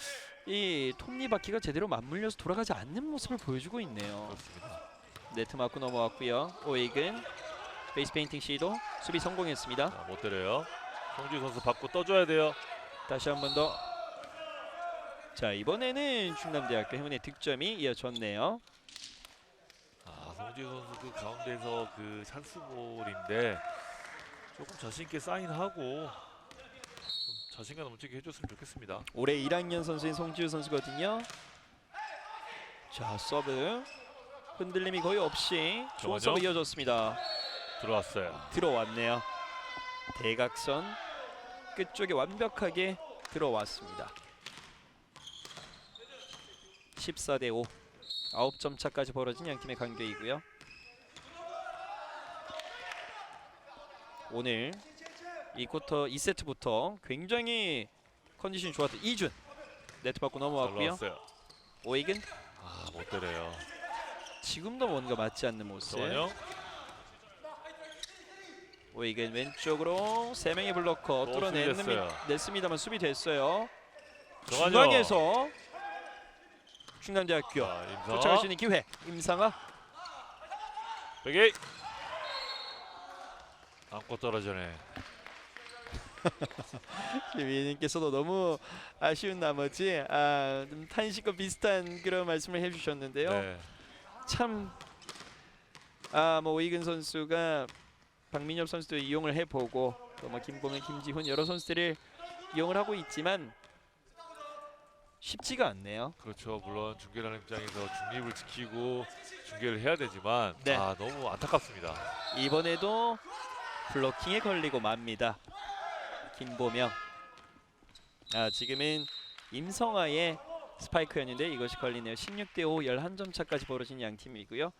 이 톱니바퀴가 제대로 맞물려서 돌아가지 않는 모습을 보여주고 있네요. 그렇습니다. 네트 맞고 넘어왔고요. 오이근 베이스 페인팅 시도 수비 성공했습니다. 자, 못 때려요. 송지우 선수 받고 떠줘야 돼요. 다시 한 번 더. 자, 이번에는 충남대학교 행운의 득점이 이어졌네요. 송지우 선수 그 가운데서 그 찬스볼인데 조금 자신 있게 사인하고 좀 자신감 넘치게 해줬으면 좋겠습니다. 올해 1학년 선수인 송지우 선수거든요. 자, 서브 흔들림이 거의 없이 좋은 정원영. 서브 이어졌습니다. 들어왔어요. 들어왔네요. 대각선 끝쪽에 완벽하게 들어왔습니다. 14대 5. 9점 차까지 벌어진 양팀의 간격이고요. 오늘 이 쿼터 2세트부터 굉장히 컨디션이 좋았던 이준 네트 받고 잘 넘어왔고요. 나왔어요. 오이근 못 때려요. 지금도 뭔가 맞지 않는 모습. 정원영. 오이근 왼쪽으로 3명의 블로커 또 뚫어냈습니다만 수비됐어요. 수비됐어요. 정원영. 중앙에서 충남대학교 도착할 수 있는 기회. 임상아 베기. 안고 떨어지네. 위님께서도 너무 아쉬운 나머지 좀 탄식과 비슷한 그런 말씀을 해주셨는데요. 네. 참 뭐 오이근 선수가 박민엽 선수도 이용을 해보고 또 뭐 김봉현, 김지훈 여러 선수들을 이용을 하고 있지만 쉽지가 않네요. 그렇죠. 물론 중계라는 입장에서 중립을 지키고 중계를 해야 되지만 네. 너무 안타깝습니다. 이번에도 블로킹에 걸리고 맙니다. 김보명. 지금은 임성아의 스파이크였는데 이것이 걸리네요. 16대 5, 11점 차까지 벌어진 양 팀이고요.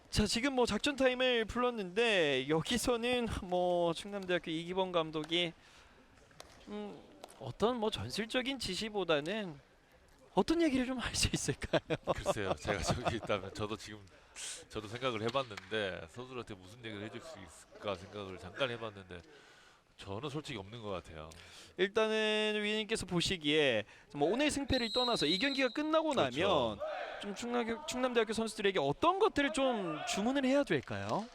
자, 지금 뭐 작전 타임을 불렀는데 여기서는 뭐 충남대학교 이기범 감독이 어떤 뭐 전술적인 지시보다는 어떤 얘기를 좀 할 수 있을까요? 글쎄요. 제가 저기 있다면 저도 생각을 해봤는데 선수들한테 무슨 얘기를 해줄 수 있을까 생각을 잠깐 해봤는데 저는 솔직히 없는 것 같아요. 일단은 위원님께서 보시기에 뭐 오늘 승패를 떠나서 이 경기가 끝나고 그렇죠. 나면 좀 충남대학교 선수들에게 어떤 것들을 좀 주문을 해야 될까요?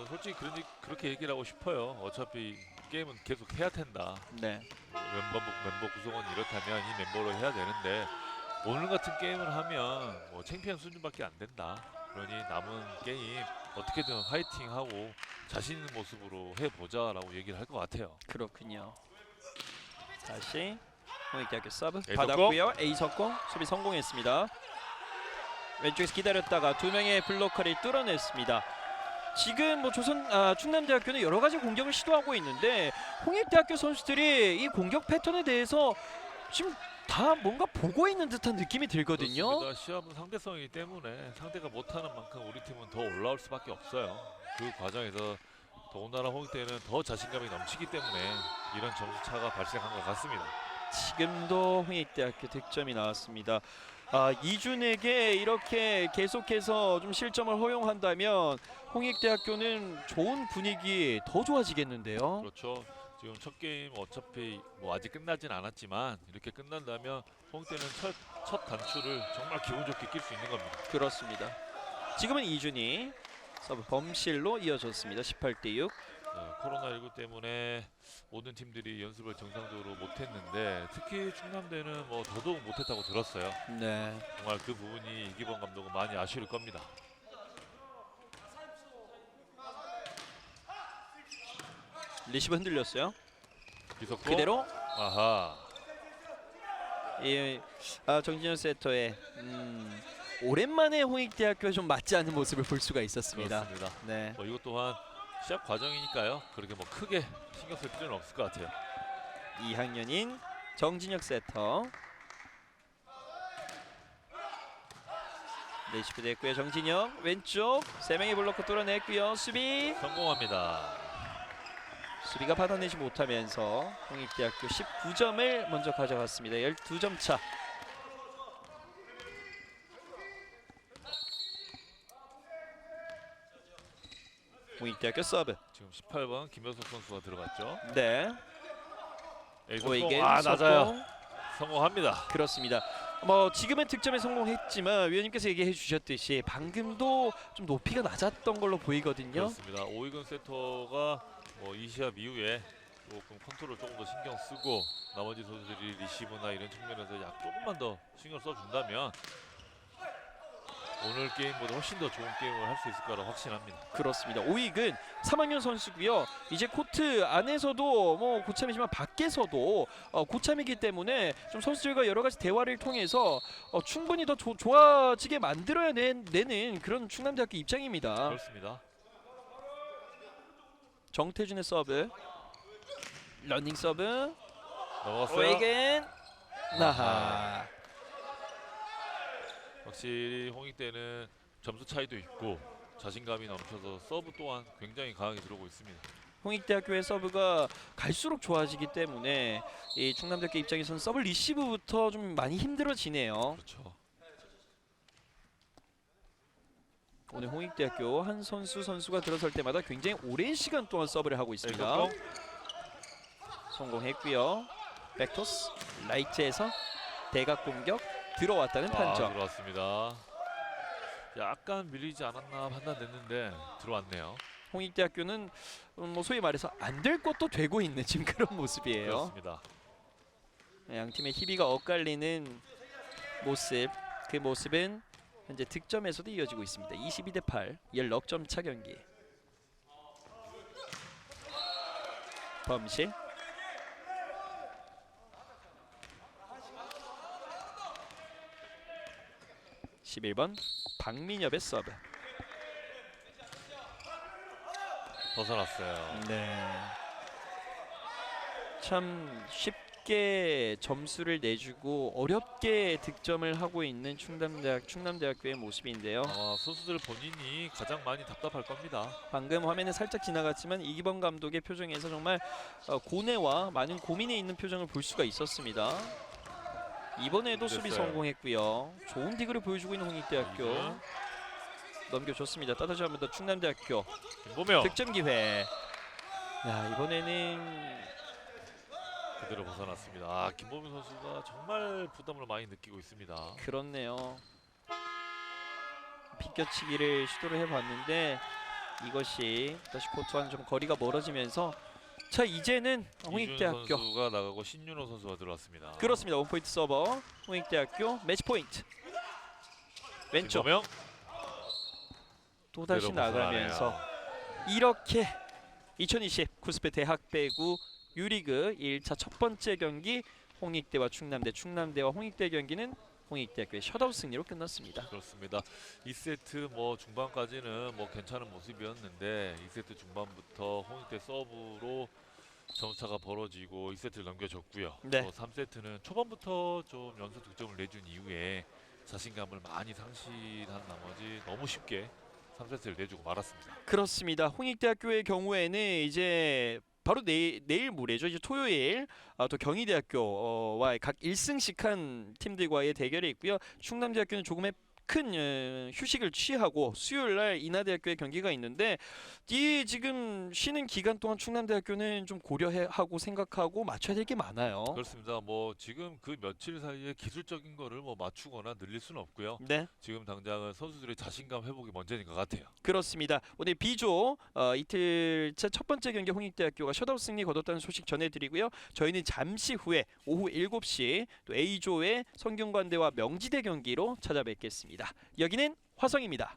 솔직히 그렇게 얘기를 하고 싶어요. 어차피 게임은 계속 해야 된다. 네. 멤버 구성원이 이렇다면 이 멤버로 해야 되는데 오늘 같은 게임을 하면 뭐 창피한 수준밖에 안 된다. 그러니 남은 게임 어떻게든 화이팅하고 자신 있는 모습으로 해보자라고 얘기를 할 것 같아요. 그렇군요. 다시 홍익대학교 서브 A 받았고요. A 석공 수비 성공했습니다. 왼쪽에서 기다렸다가 2명의 블로커를 뚫어냈습니다. 지금 뭐 충남대학교는 여러 가지 공격을 시도하고 있는데 홍익대학교 선수들이 이 공격 패턴에 대해서 지금 다 뭔가 보고 있는 듯한 느낌이 들거든요. 그렇습니다. 시합은 상대성이기 때문에 상대가 못하는 만큼 우리 팀은 더 올라올 수밖에 없어요. 그 과정에서 더군다나 홍익대는 더 자신감이 넘치기 때문에 이런 점수 차가 발생한 것 같습니다. 지금도 홍익대학교 득점이 나왔습니다. 이준에게 이렇게 계속해서 좀 실점을 허용한다면 홍익대학교는 좋은 분위기 더 좋아지겠는데요. 그렇죠. 지금 첫 게임 어차피 뭐 아직 끝나진 않았지만 이렇게 끝난다면 홍익대는 첫 단추를 정말 기분 좋게 낄 수 있는 겁니다. 그렇습니다. 지금은 이준이 서브 범실로 이어졌습니다. 18대 6. 코로나19 때문에 모든 팀들이 연습을 정상적으로 못했는데 특히 충남대는 뭐 더더욱 못했다고 들었어요. 네. 정말 그 부분이 이기범 감독은 많이 아쉬울 겁니다. 리시브 흔들렸어요. 기석도 그대로 아하. 정진현 세터의 오랜만에 홍익대학교에 좀 맞지 않는 모습을 볼 수가 있었습니다. 그렇습니다. 네. 뭐 이것 또한 시합 과정이니까요. 그렇게 뭐 크게 신경 쓸 필요는 없을 것 같아요. 2학년인 정진혁 세터. 레시브 됐고요. 정진영 왼쪽 3명의 블로커 뚫어냈고요. 성공합니다. 수비가 받아내지 못하면서 홍익대학교 19점을 먼저 가져갔습니다. 12점 차. 홍익대학교 서브. 지금 18번 김효석 선수가 들어갔죠. 네. 오이겐 낮아요. 속공. 성공합니다. 그렇습니다. 뭐 지금은 득점에 성공했지만 위원님께서 얘기해 주셨듯이 방금도 좀 높이가 낮았던 걸로 보이거든요. 그렇습니다. 오이근 세터가 이 시합 이후에 조금 컨트롤 조금 더 신경 쓰고 나머지 선수들이 리시브나 이런 측면에서 조금만 더 신경 써준다면 오늘 게임보다 훨씬 더 좋은 게임을 할 수 있을 거라 확신합니다. 그렇습니다. 오익은 3학년 선수고요. 이제 코트 안에서도 뭐 고참이지만 밖에서도 고참이기 때문에 좀 선수들과 여러 가지 대화를 통해서 충분히 더 좋아지게 만들어야 되는 그런 충남대학교 입장입니다. 그렇습니다. 정태준의 서브, 러닝 서브, 넘어갔어요. 오익은 나하. 확실히 홍익대는 점수 차이도 있고 자신감이 넘쳐서 서브 또한 굉장히 강하게 들어오고 있습니다. 홍익대학교의 서브가 갈수록 좋아지기 때문에 이 충남대학교 입장에서는 서브 리시브부터 좀 많이 힘들어지네요. 그렇죠. 오늘 홍익대학교 한 선수가 들어설 때마다 굉장히 오랜 시간 동안 서브를 하고 있습니다. 성공했고요. 백토스 라이트에서 대각 공격 들어왔다는 판정. 들어왔습니다. 약간 밀리지 않았나 판단됐는데 들어왔네요. 홍익대학교는 뭐 소위 말해서 안 될 것도 되고 있는 지금 그런 모습이에요. 그렇습니다. 양 팀의 희비가 엇갈리는 모습. 그 모습은 현재 득점에서도 이어지고 있습니다. 22대8, 16점 차 경기. 범실. (11번) 박민엽의 서브. 벗어났어요. 네. 참 쉽게 점수를 내주고 어렵게 득점을 하고 있는 충남대학교의 모습인데요. 아마 선수들 본인이 가장 많이 답답할 겁니다. 방금 화면에 살짝 지나갔지만 이기범 감독의 표정에서 정말 고뇌와 많은 고민이 있는 표정을 볼 수가 있었습니다. 이번에도 수비 됐어요. 성공했고요. 좋은 디그를 보여주고 있는 홍익대학교. 넘겨줬습니다. 따다시 한번 더 충남대학교 김보명 득점 기회. 야, 이번에는 그대로 벗어났습니다. 김보명 선수가 정말 부담을 많이 느끼고 있습니다. 그렇네요. 비껴치기를 시도를 해봤는데 이것이 다시 코트와는 좀 거리가 멀어지면서 자 이제는 이준 홍익대학교 선수가 나가고 신윤호 선수가 들어왔습니다. 그렇습니다. 원포인트 서버 홍익대학교 매치 포인트. 왼쪽 김보명 또다시 그대로 나가면서 벗어나네요. 이렇게 2020 쿠스페 대학 배구 유리그 1차 첫 번째 경기 홍익대와 충남대와 홍익대 경기는 홍익대학교의 셧아웃 승리로 끝났습니다. 그렇습니다. 2세트 중반까지는 괜찮은 모습이었는데 2세트 중반부터 홍익대 서브로 점수차가 벌어지고 2세트를 넘겨줬고요. 네. 3세트는 초반부터 좀 연속 득점을 내준 이후에 자신감을 많이 상실한 나머지 너무 쉽게 3세트를 내주고 말았습니다. 그렇습니다. 홍익대학교의 경우에는 이제 바로 내일 모레죠. 이제 토요일 또 경희대학교와 각 1승씩 한 팀들과의 대결이 있고요. 충남대학교는 조금의 큰 휴식을 취하고 수요일 날 인하대학교의 경기가 있는데 이 지금 쉬는 기간 동안 충남대학교는 좀 고려하고 생각하고 맞춰야 될 게 많아요. 그렇습니다. 지금 그 며칠 사이에 기술적인 거를 맞추거나 늘릴 수는 없고요. 네. 지금 당장은 선수들의 자신감 회복이 먼저인 것 같아요. 그렇습니다. 오늘 B조 이틀째 첫 번째 경기 홍익대학교가 셧아웃 승리 거뒀다는 소식 전해드리고요. 저희는 잠시 후에 오후 7시 또 A조의 성균관대와 명지대 경기로 찾아뵙겠습니다. 여기는 화성입니다.